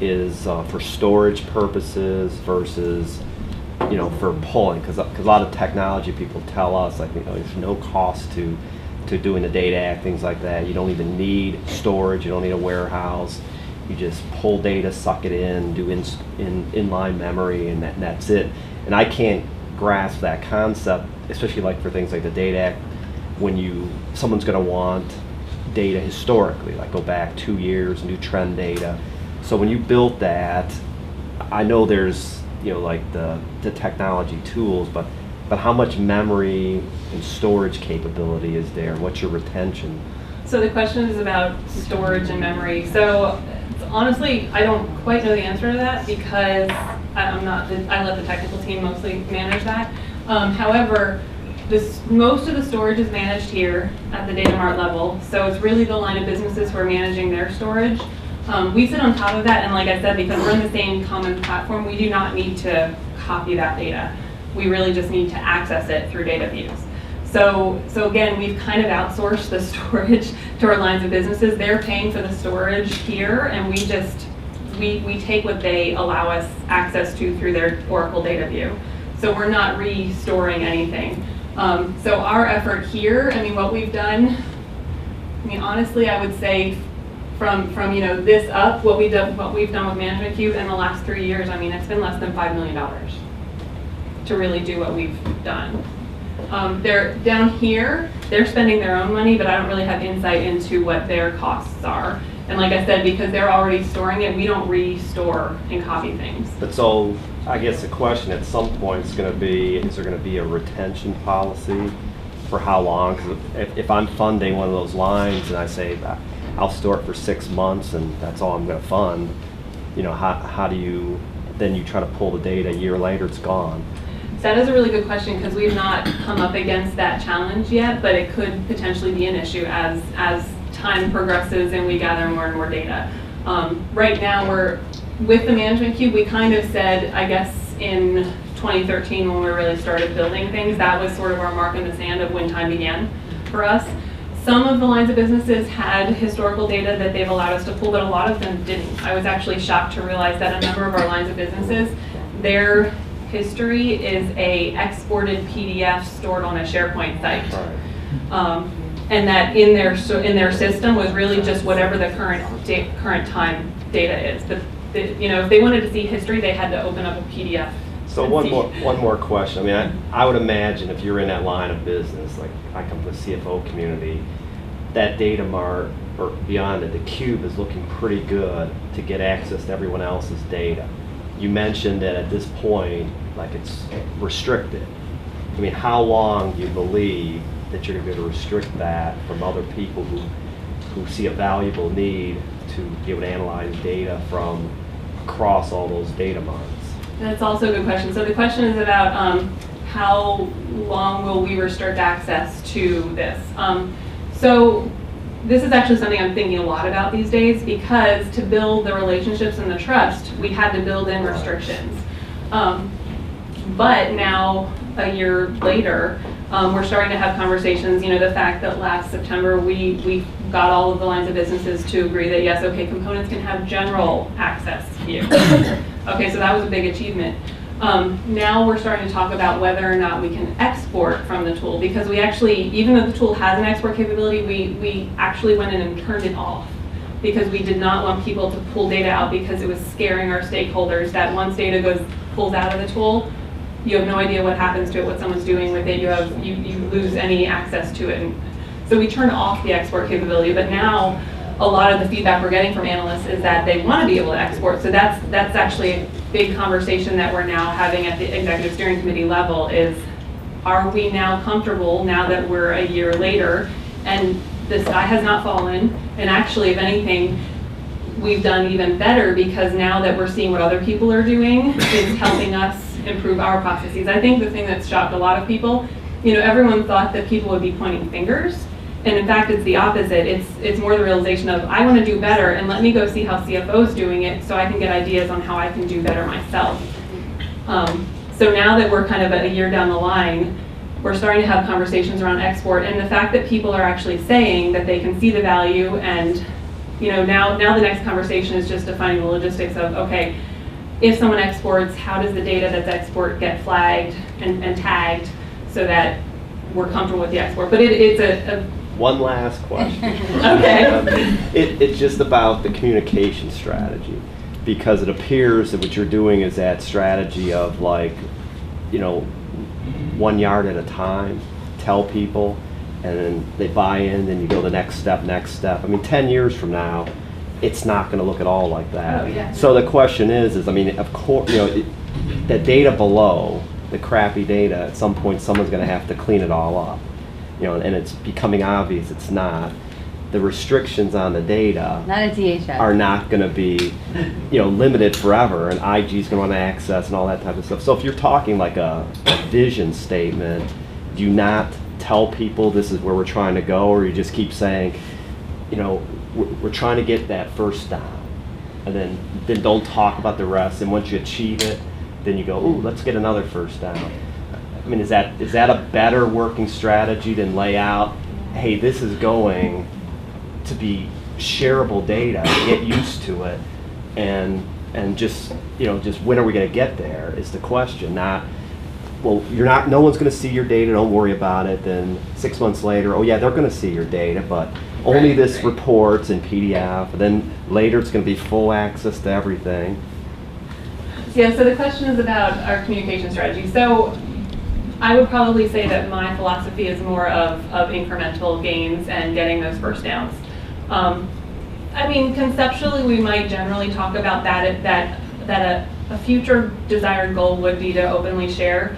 for storage purposes versus, for pulling? Because a lot of technology people tell us, like, there's no cost to doing the data act, things like that. You don't even need storage. You don't need a warehouse. You just pull data, suck it in, do inline memory, and that's it. And I can't grasp that concept, especially like for things like the data act, when someone's going to want data historically, like go back 2 years, new trend data. So when you built that, I know there's like the technology tools, but how much memory and storage capability is there? What's your retention? So the question is about storage and memory. So honestly, I don't quite know the answer to that because I let the technical team mostly manage that. However, most of the storage is managed here at the data mart level. So it's really the line of businesses who are managing their storage. We sit on top of that, and like I said, because we're in the same common platform, we do not need to copy that data. We really just need to access it through data views. So again, we've kind of outsourced the storage to our lines of businesses. They're paying for the storage here, and we take what they allow us access to through their Oracle data view. So we're not restoring anything. So our effort here, what we've done, honestly, I would say from this up, what we've done with Management Cube in the last 3 years, it's been less than $5 million to really do what we've done. They're down here, they're spending their own money, but I don't really have insight into what their costs are. And like I said, because they're already storing it, we don't restore and copy things. But so I guess the question at some point is going to be, is there going to be a retention policy for how long? Because if I'm funding one of those lines and I say I'll store it for 6 months and that's all I'm going to fund, how do you, then you try to pull the data a year later, it's gone. That is a really good question because we've not come up against that challenge yet, but it could potentially be an issue as time progresses and we gather more and more data. Right now, with the Management Cube, we kind of said, I guess in 2013 when we really started building things, that was sort of our mark in the sand of when time began for us. Some of the lines of businesses had historical data that they've allowed us to pull, but a lot of them didn't. I was actually shocked to realize that a number of our lines of businesses, their history is a exported PDF stored on a SharePoint site. And that in their system was really just whatever the current time data is. But if they wanted to see history, they had to open up a PDF. So one more question. I would imagine if you're in that line of business, like I come from the CFO community, that data mart or beyond it, the cube is looking pretty good to get access to everyone else's data. You mentioned that at this point, like it's restricted. How long do you believe that you're going to be able to restrict that from other people who see a valuable need to be able to analyze data from across all those data marts? That's also a good question. So the question is about how long will we restrict access to this? So this is actually something I'm thinking a lot about these days because to build the relationships and the trust, we had to build in restrictions. But now, a year later, we're starting to have conversations. The fact that last September we got all of the lines of businesses to agree that yes, okay, components can have general access view. Okay, so that was a big achievement. Now we're starting to talk about whether or not we can export from the tool, because we actually, even though the tool has an export capability, we actually went in and turned it off because we did not want people to pull data out because it was scaring our stakeholders that once data pulls out of the tool, you have no idea what happens to it, what someone's doing with it, you lose any access to it. And so we turned off the export capability, but now a lot of the feedback we're getting from analysts is that they want to be able to export. So that's actually a big conversation that we're now having at the executive steering committee level is, are we now comfortable now that we're a year later and the sky has not fallen, and actually, if anything, we've done even better because now that we're seeing what other people are doing is helping us improve our processes. I think the thing that's shocked a lot of people, everyone thought that people would be pointing fingers, and in fact it's the opposite. It's more the realization of, I want to do better, and let me go see how CFO's doing it so I can get ideas on how I can do better myself. So now that we're kind of a year down the line, we're starting to have conversations around export, and the fact that people are actually saying that they can see the value, and now the next conversation is just defining the logistics of, okay, if someone exports, how does the data that's export get flagged and tagged so that we're comfortable with the export? But it's a One last question. Okay. It's just about the communication strategy, because it appears that what you're doing is that strategy of 1 yard at a time, tell people, and then they buy in, then you go the next step. I mean, 10 years from now, it's not going to look at all like that. Oh, yeah. So the question is of course, the data below, the crappy data, at some point someone's going to have to clean it all up. And it's becoming obvious it's not. The restrictions on the data Not at DHS. are not going to be, limited forever, and IG is going to want to access and all that type of stuff. So if you're talking like a vision statement, do you not tell people this is where we're trying to go, or you just keep saying, we're trying to get that first down, and then don't talk about the rest, and once you achieve it, then you go, ooh, let's get another first down. I mean, is that a better working strategy than lay out, hey, this is going to be shareable data, get used to it, and just when are we going to get there is the question. Not, well, no one's going to see your data, don't worry about it. Then 6 months later, oh yeah, they're going to see your data, but only this reports in PDF. And then later it's going to be full access to everything. Yeah, so the question is about our communication strategy. So I would probably say that my philosophy is more of incremental gains and getting those first downs. I mean, conceptually, we might generally talk about that a future desired goal would be to openly share,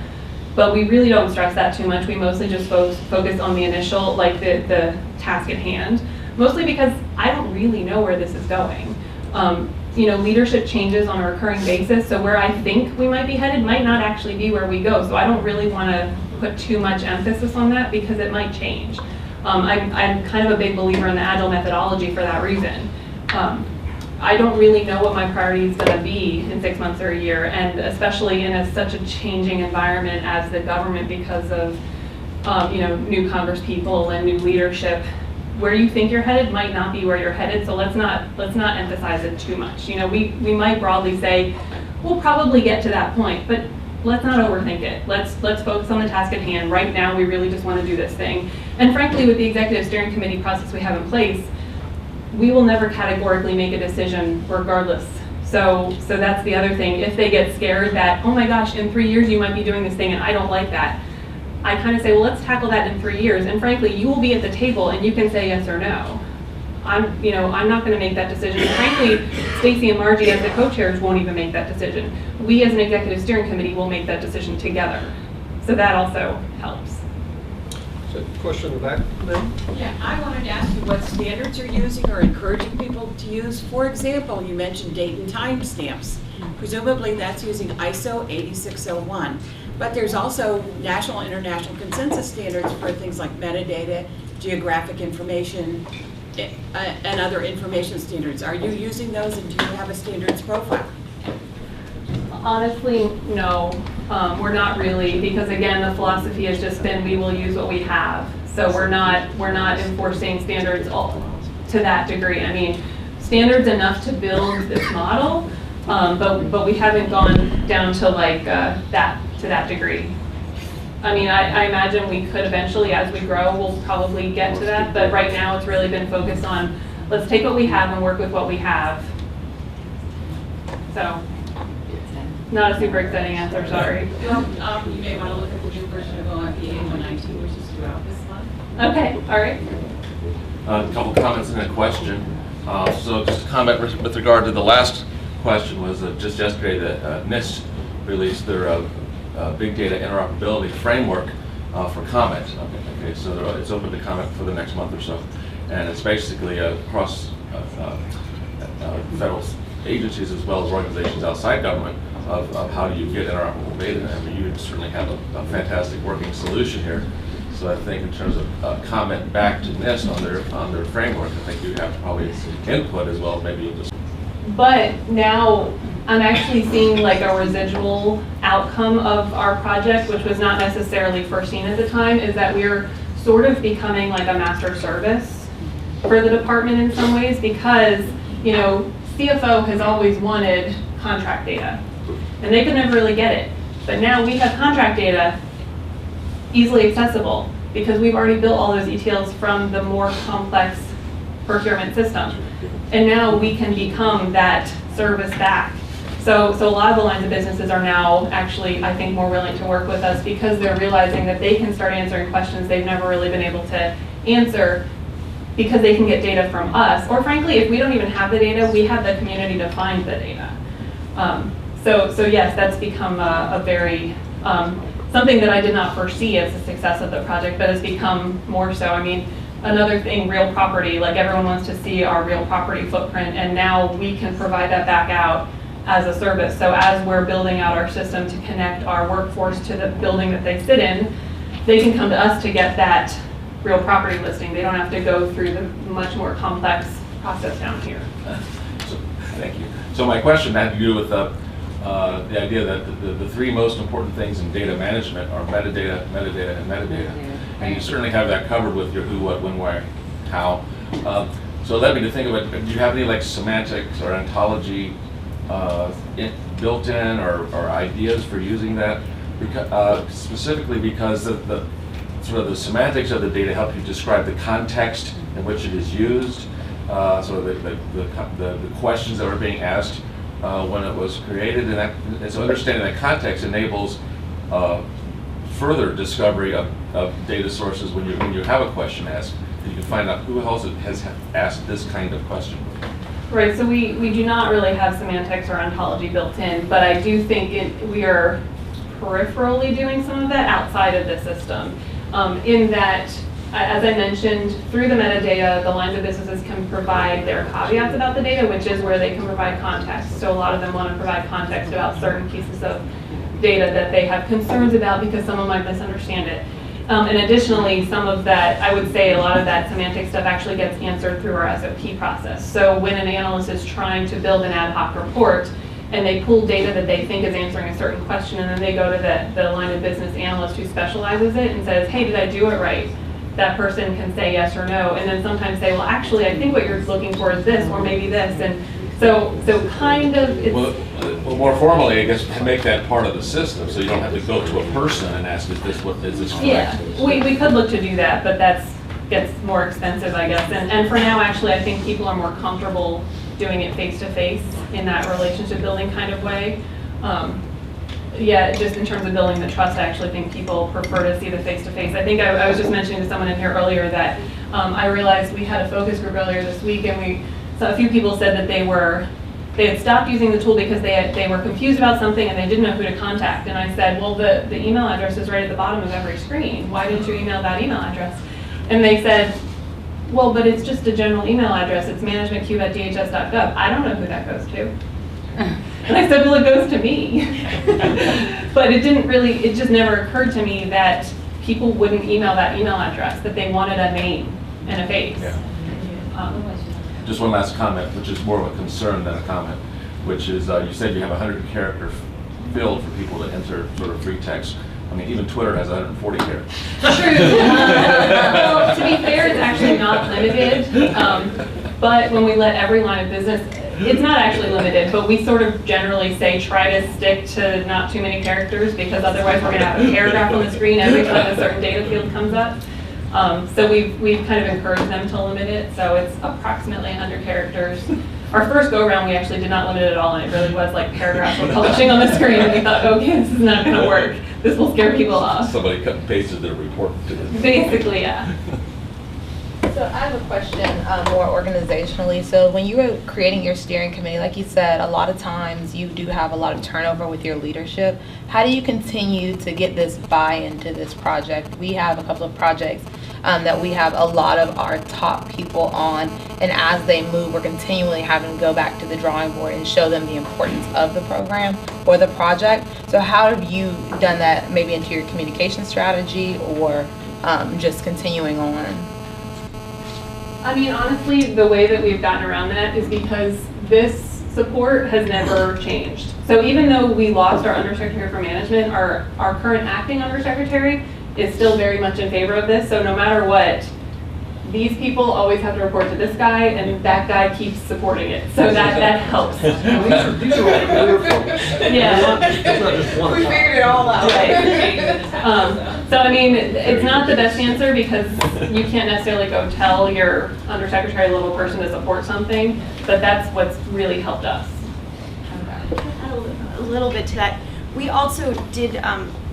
but we really don't stress that too much. We mostly just focus on the initial, the task at hand, mostly because I don't really know where this is going. Leadership changes on a recurring basis, so where I think we might be headed might not actually be where we go. So I don't really want to put too much emphasis on that because it might change. I'm kind of a big believer in the Agile methodology for that reason. I don't really know what my priority is going to be in 6 months or a year, and especially in such a changing environment as the government because of new Congress people and new leadership. Where you think you're headed might not be where you're headed, so let's not emphasize it too much. We might broadly say we'll probably get to that point, but let's not overthink it. Let's focus on the task at hand. Right now, we really just want to do this thing. And frankly, with the executive steering committee process we have in place, we will never categorically make a decision regardless. So that's the other thing. If they get scared that, oh my gosh, in 3 years you might be doing this thing and I don't like that, I kind of say, well, let's tackle that in 3 years. And frankly, you will be at the table and you can say yes or no. I'm not going to make that decision. And frankly, Stacy and Margie as the co-chairs won't even make that decision. We as an executive steering committee will make that decision together. So that also helps. So, question in the back, then? Yeah, I wanted to ask you what standards you're using or encouraging people to use. For example, you mentioned date and time stamps. Presumably that's using ISO 8601. But there's also national and international consensus standards for things like metadata, geographic information, and other information standards. Are you using those, and do you have a standards profile? Honestly, no, we're not really, because again, the philosophy has just been we will use what we have. So we're not enforcing standards to that degree. I mean, standards enough to build this model, but we haven't gone down to like that degree. I mean, I imagine we could eventually, as we grow, we'll probably get to that. But right now, it's really been focused on, let's take what we have and work with what we have. So, not a super exciting answer, sorry. Well, you may want to look at the new version of OMPA 192, which is due out this month. Okay, all right. A couple comments and a question. So just a comment with regard to the last question was that just yesterday that NIST released their big data interoperability framework for comment. Okay, so it's open to comment for the next month or so. And it's basically across federal agencies as well as organizations outside government of how do you get interoperable data. I mean, you certainly have a fantastic working solution here. So I think in terms of comment back to NIST on their framework, I think you have probably input as well. Maybe you'll just. But now I'm actually seeing like a residual outcome of our project, which was not necessarily foreseen at the time, is that we're sort of becoming like a master service for the department in some ways, because, you know, CFO has always wanted contract data, and they could never really get it. But now we have contract data easily accessible because we've already built all those ETLs from the more complex procurement system. And now we can become that service back. So a lot of the lines of businesses are now actually, I think, more willing to work with us because they're realizing that they can start answering questions they've never really been able to answer because they can get data from us. Or frankly, if we don't even have the data, we have the community to find the data. So yes, that's become a very, something that I did not foresee as the success of the project, but has become more so. I mean, another thing, real property, like everyone wants to see our real property footprint, and now we can provide that back out as a service. So as we're building out our system to connect our workforce to the building that they sit in, they can come to us to get that real property listing. They don't have to go through the much more complex process down here. Thank you. So my question had to do with the idea that the three most important things in data management are metadata, metadata, and metadata. And you certainly have that covered with your who, what, when, where, how. So it led me to think about, do you have any like semantics or ontology built in or ideas for using that? Specifically because the sort of the semantics of the data help you describe the context in which it is used, sort of the questions that were being asked when it was created, and so understanding that context enables further discovery of data sources when you have a question asked. You can find out who else has asked this kind of question. Right, so we do not really have semantics or ontology built in, but I do think we are peripherally doing some of that outside of the system. In that, as I mentioned, through the metadata, the lines of businesses can provide their caveats about the data, which is where they can provide context. So a lot of them want to provide context about certain pieces of data that they have concerns about because someone might misunderstand it. And additionally, some of that, I would say a lot of that semantic stuff actually gets answered through our SOP process. So when an analyst is trying to build an ad hoc report and they pull data that they think is answering a certain question, and then they go to the line of business analyst who specializes it and says, hey, did I do it right? That person can say yes or no, and then sometimes say, well, actually, I think what you're looking for is this, or maybe this, and so kind of it's... Well, more formally, I guess, make that part of the system, so you don't have to go to a person and ask, is this correct? Yeah, we could look to do that, but gets more expensive, I guess, and for now, actually, I think people are more comfortable doing it face-to-face in that relationship building kind of way. Yeah, just in terms of building the trust, I actually think people prefer to see the face-to-face. I think I was just mentioning to someone in here earlier that I realized we had a focus group earlier this week, and so a few people said that they had stopped using the tool because they were confused about something and they didn't know who to contact. And I said, well, the email address is right at the bottom of every screen. Why didn't you email that email address? And they said, well, but it's just a general email address. It's managementcube@dhs.gov. I don't know who that goes to. And I said, well, it goes to me. But it just never occurred to me that people wouldn't email that email address, that they wanted a name and a face. Yeah. Just one last comment, which is more of a concern than a comment, which is you said you have 100-character field for people to enter sort of free text. I mean, even Twitter has 140 characters. True. Well, to be fair, it's actually not limited. But when we let every line of business, it's not actually limited, but we sort of generally say try to stick to not too many characters, because otherwise we're going to have a paragraph on the screen every time a certain data field comes up. So we've kind of encouraged them to limit it, so it's approximately 100 characters. Our first go-around, we actually did not limit it at all, and it really was like paragraphs were publishing on the screen, and we thought, okay, this is not going to work. This will scare people off. Somebody cut and pasted their report to this. Basically, yeah. So I have a question more organizationally. So when you were creating your steering committee, like you said, a lot of times you do have a lot of turnover with your leadership. How do you continue to get this buy-in to this project? We have a couple of projects that we have a lot of our top people on, and as they move, we're continually having to go back to the drawing board and show them the importance of the program or the project. So how have you done that, maybe into your communication strategy, or just continuing on? I mean, honestly, the way that we've gotten around that is because this support has never changed. So even though we lost our Undersecretary for Management, our current acting Undersecretary is still very much in favor of this. So no matter what, these people always have to report to this guy, and that guy keeps supporting it. So that helps. These are all clear folks. Yeah. It's not just one. We figured it all out. Right. So I mean, it's not the best answer, because you can't necessarily go tell your undersecretary level person to support something, but that's what's really helped us. A little bit to that. We also did,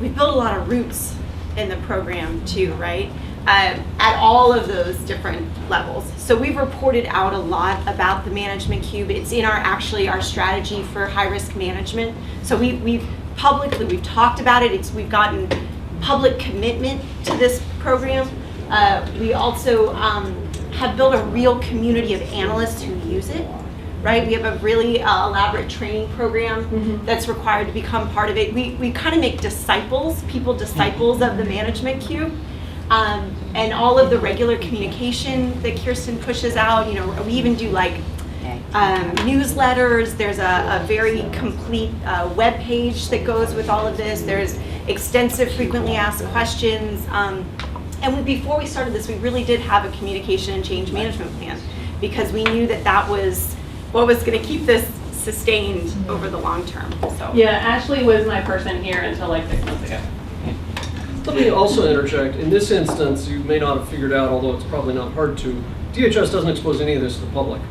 we built a lot of roots in the program too, right? At all of those different levels. So we've reported out a lot about the management cube. It's in our strategy for high risk management. So we've talked about it. We've gotten public commitment to this program. We also have built a real community of analysts who use it, right? We have a really elaborate training program that's required to become part of it. We kind of make disciples of the management cube. And all of the regular communication that Kirsten pushes out, we even do like newsletters. There's a very complete web page that goes with all of this. There's extensive frequently asked questions. And before we started this, we really did have a communication and change management plan, because we knew that was what was going to keep this sustained over the long term. So yeah, Ashley was my person here until like 6 months ago. Let me also interject. In this instance, you may not have figured out, although it's probably not hard to, DHS doesn't expose any of this to the public.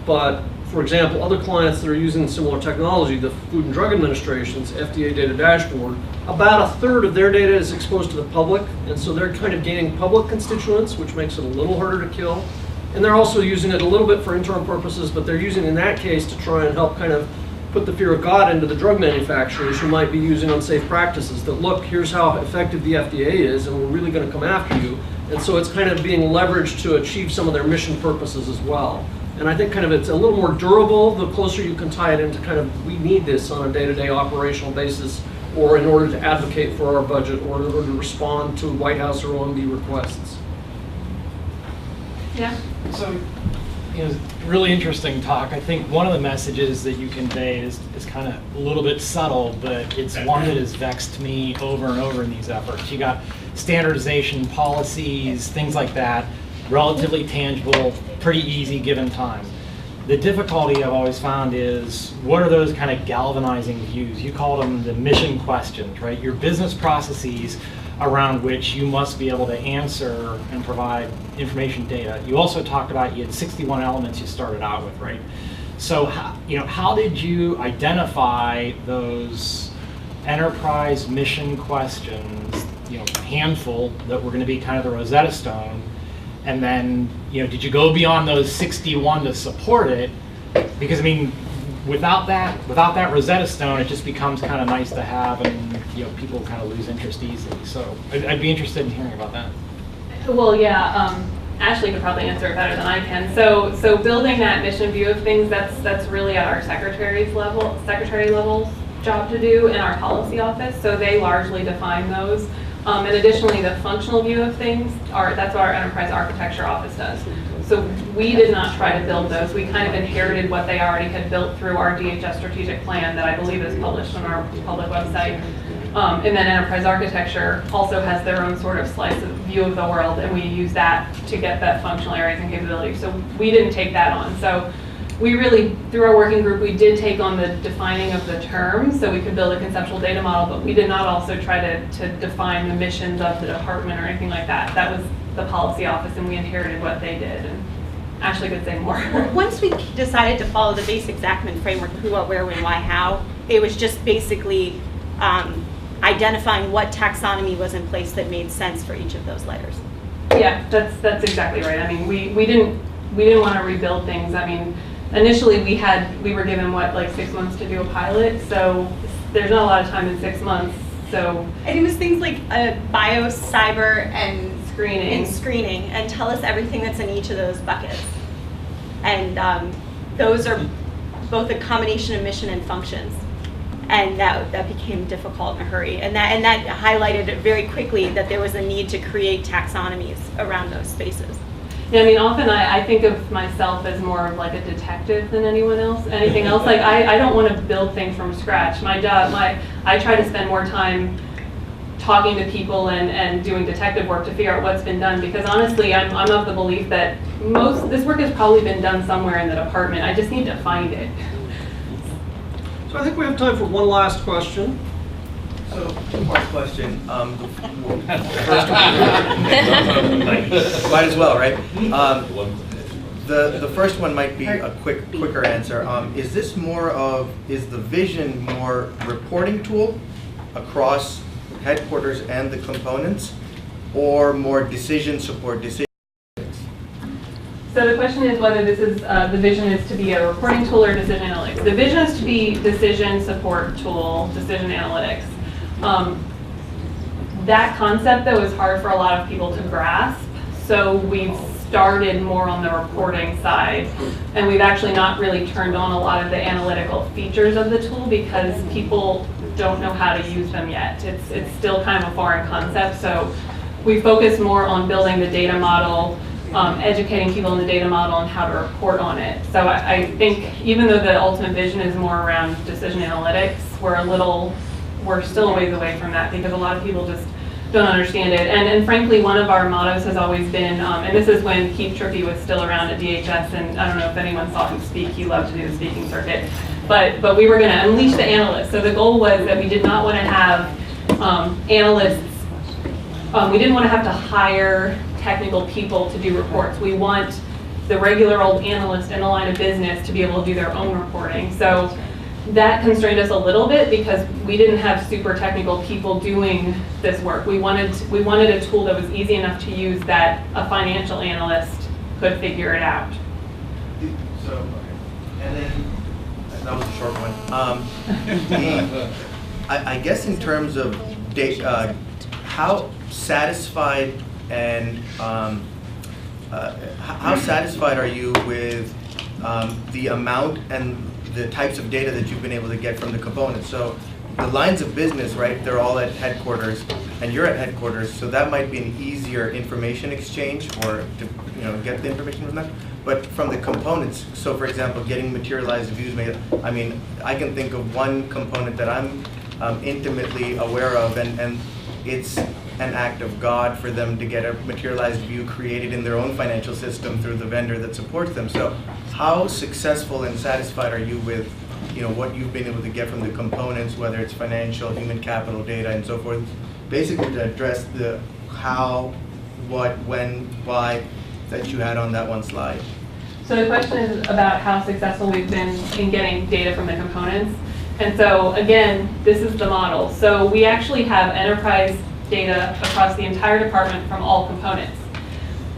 But, for example, other clients that are using similar technology, the Food and Drug Administration's FDA data dashboard, about 1/3 of their data is exposed to the public, and so they're kind of gaining public constituents, which makes it a little harder to kill. And they're also using it a little bit for internal purposes, but they're using it in that case to try and help kind of put the fear of God into the drug manufacturers who might be using unsafe practices, that look, here's how effective the FDA is, and we're really going to come after you. And so it's kind of being leveraged to achieve some of their mission purposes as well. And I think kind of it's a little more durable the closer you can tie it into kind of, we need this on a day-to-day operational basis, or in order to advocate for our budget, or in order to respond to White House or OMB requests. Yeah. So, really interesting talk. I think one of the messages that you convey is kind of a little bit subtle, but it's one that has vexed me over and over in these efforts. You got standardization policies, things like that, relatively tangible, pretty easy given time. The difficulty I've always found is, what are those kind of galvanizing views? You called them the mission questions, right? Your business processes around which you must be able to answer and provide information data. You also talked about, you had 61 elements you started out with, right? So how did you identify those enterprise mission questions, a handful that were going to be kind of the Rosetta Stone, and then did you go beyond those 61 to support it? Because I mean, without that Rosetta Stone, it just becomes kind of nice to have, and people kind of lose interest easily. So I'd be interested in hearing about that. Well, yeah, Ashley could probably answer it better than I can. So building that mission view of things, that's really our secretary level job to do in our policy office. So they largely define those. And additionally, the functional view of things, that's what our enterprise architecture office does. So we did not try to build those. We kind of inherited what they already had built through our DHS strategic plan that I believe is published on our public website. And then enterprise architecture also has their own sort of slice of view of the world, and we use that to get that functional areas and capabilities. So we didn't take that on. So we really, through our working group, we did take on the defining of the terms, so we could build a conceptual data model, but we did not also try to define the missions of the department or anything like that. That was the policy office, and we inherited what they did. And Ashley could say more. Once we decided to follow the basic Zachman framework, who, what, where, when, why, how, it was just basically identifying what taxonomy was in place that made sense for each of those layers. Yeah, that's exactly right. I mean, we didn't want to rebuild things. I mean, initially we were given like 6 months to do a pilot, so there's not a lot of time in 6 months. So and it was things like bio, cyber, and screening, and tell us everything that's in each of those buckets. And those are both a combination of mission and functions. And that became difficult in a hurry. And that highlighted very quickly that there was a need to create taxonomies around those spaces. Yeah, I mean, often I think of myself as more of like a detective than anyone else. Anything else, like I don't want to build things from scratch. My job, I try to spend more time talking to people and doing detective work to figure out what's been done, because honestly, I'm of the belief that this work has probably been done somewhere in the department. I just need to find it. So I think we have time for one last question. So, two-part question. The first one, might as well, right? The first one might be a quicker answer. Is the vision more reporting tool across headquarters and the components, or more decision support? So the question is whether this is the vision is to be a reporting tool or decision analytics. The vision is to be decision support tool, decision analytics. That concept, though, is hard for a lot of people to grasp. So we've started more on the reporting side, and we've actually not really turned on a lot of the analytical features of the tool because people don't know how to use them yet. It's still kind of a foreign concept. So we focus more on building the data model, educating people in the data model and how to report on it. So I think even though the ultimate vision is more around decision analytics, we're still a ways away from that because a lot of people just don't understand it. And frankly, one of our mottos has always been, and this is when Keith Trippy was still around at DHS, and I don't know if anyone saw him speak, he loved to do the speaking circuit, but we were going to unleash the analysts. So the goal was that we did not want to have analysts, we didn't want to have to hire technical people to do reports. We want the regular old analyst in the line of business to be able to do their own reporting. So that constrained us a little bit because we didn't have super technical people doing this work. We wanted a tool that was easy enough to use that a financial analyst could figure it out. So, okay. And then, that was a short one. I guess in terms of data, how satisfied and how satisfied are you with the amount and the types of data that you've been able to get from the components? So the lines of business, right, they're all at headquarters and you're at headquarters, so that might be an easier information exchange or to get the information from them. But from the components, so for example, getting materialized views made, I mean, I can think of one component that I'm intimately aware of, and it's an act of God for them to get a materialized view created in their own financial system through the vendor that supports them. So how successful and satisfied are you with what you've been able to get from the components, whether it's financial, human capital data, and so forth, basically to address the how, what, when, why that you had on that one slide? So the question is about how successful we've been in getting data from the components. And so again, this is the model. So we actually have enterprise data across the entire department from all components.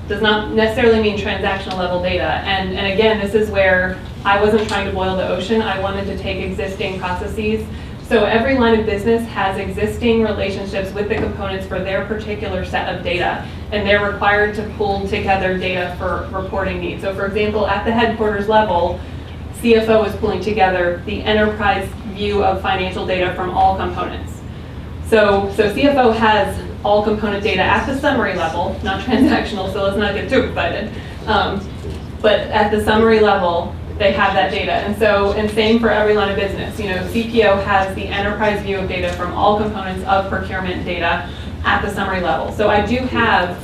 Does not necessarily mean transactional level data. And again, this is where I wasn't trying to boil the ocean. I wanted to take existing processes. So every line of business has existing relationships with the components for their particular set of data, and they're required to pull together data for reporting needs. So for example, at the headquarters level, CFO is pulling together the enterprise view of financial data from all components. So CFO has all component data at the summary level, not transactional, so let's not get too excited. But at the summary level, they have that data. And same for every line of business. You know, CPO has the enterprise view of data from all components of procurement data at the summary level. So I do have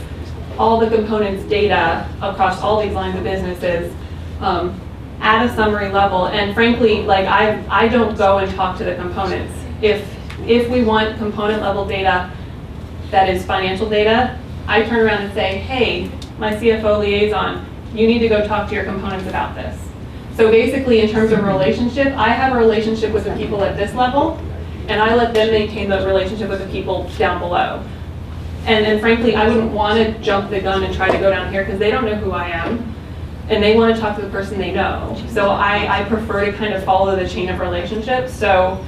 all the components data across all these lines of businesses at a summary level. And frankly, like I don't go and talk to the components. If we want component level data that is financial data, I turn around and say, hey, my CFO liaison, you need to go talk to your components about this. So basically, in terms of relationship, I have a relationship with the people at this level, and I let them maintain the relationship with the people down below. And frankly, I wouldn't want to jump the gun and try to go down here because they don't know who I am, and they want to talk to the person they know. So I prefer to kind of follow the chain of relationships. So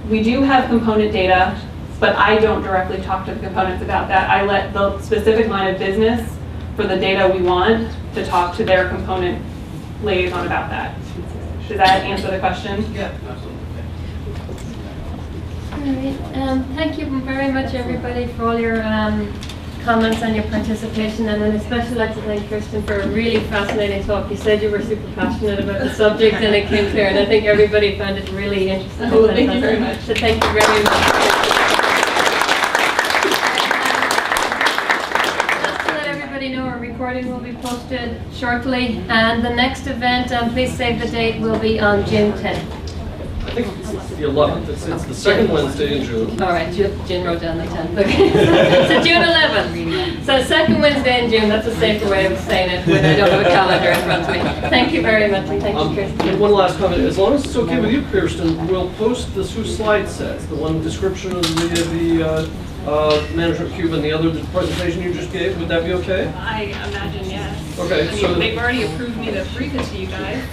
we do have component data, but I don't directly talk to the components about that. I let the specific line of business for the data we want to talk to their component liaison about that. Does that answer the question? Yeah, absolutely. All right. Thank you very much, everybody, for all your comments and your participation, and I'd especially like to thank Kirsten for a really fascinating talk. You said you were super passionate about the subject, and it came clear, and I think everybody found it really interesting. Oh, thank you very much. So thank you very much. Know our recording will be posted shortly, and the next event, please save the date, will be on June 10th. I think it's the 11th. It's the second Wednesday in June. All right, June wrote down the 10th. Okay. So June 11th. So second Wednesday in June. That's a safer way of saying it when I don't have a calendar in front of me. Thank you very much, and thank you, Kirsten. And one last comment. As long as it's okay with you, Kirsten, we'll post the two slide sets, the one description of the management cube and the other presentation you just gave. Would that be okay? I imagine, yes. Okay, I mean, so they've already approved me to brief it to you guys.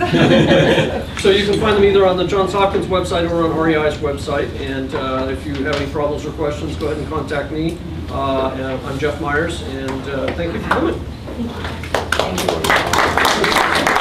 so you can find them either on the Johns Hopkins website or on REI's website. And if you have any problems or questions, go ahead and contact me. I'm Jeff Myers, and thank you for coming. Thank you.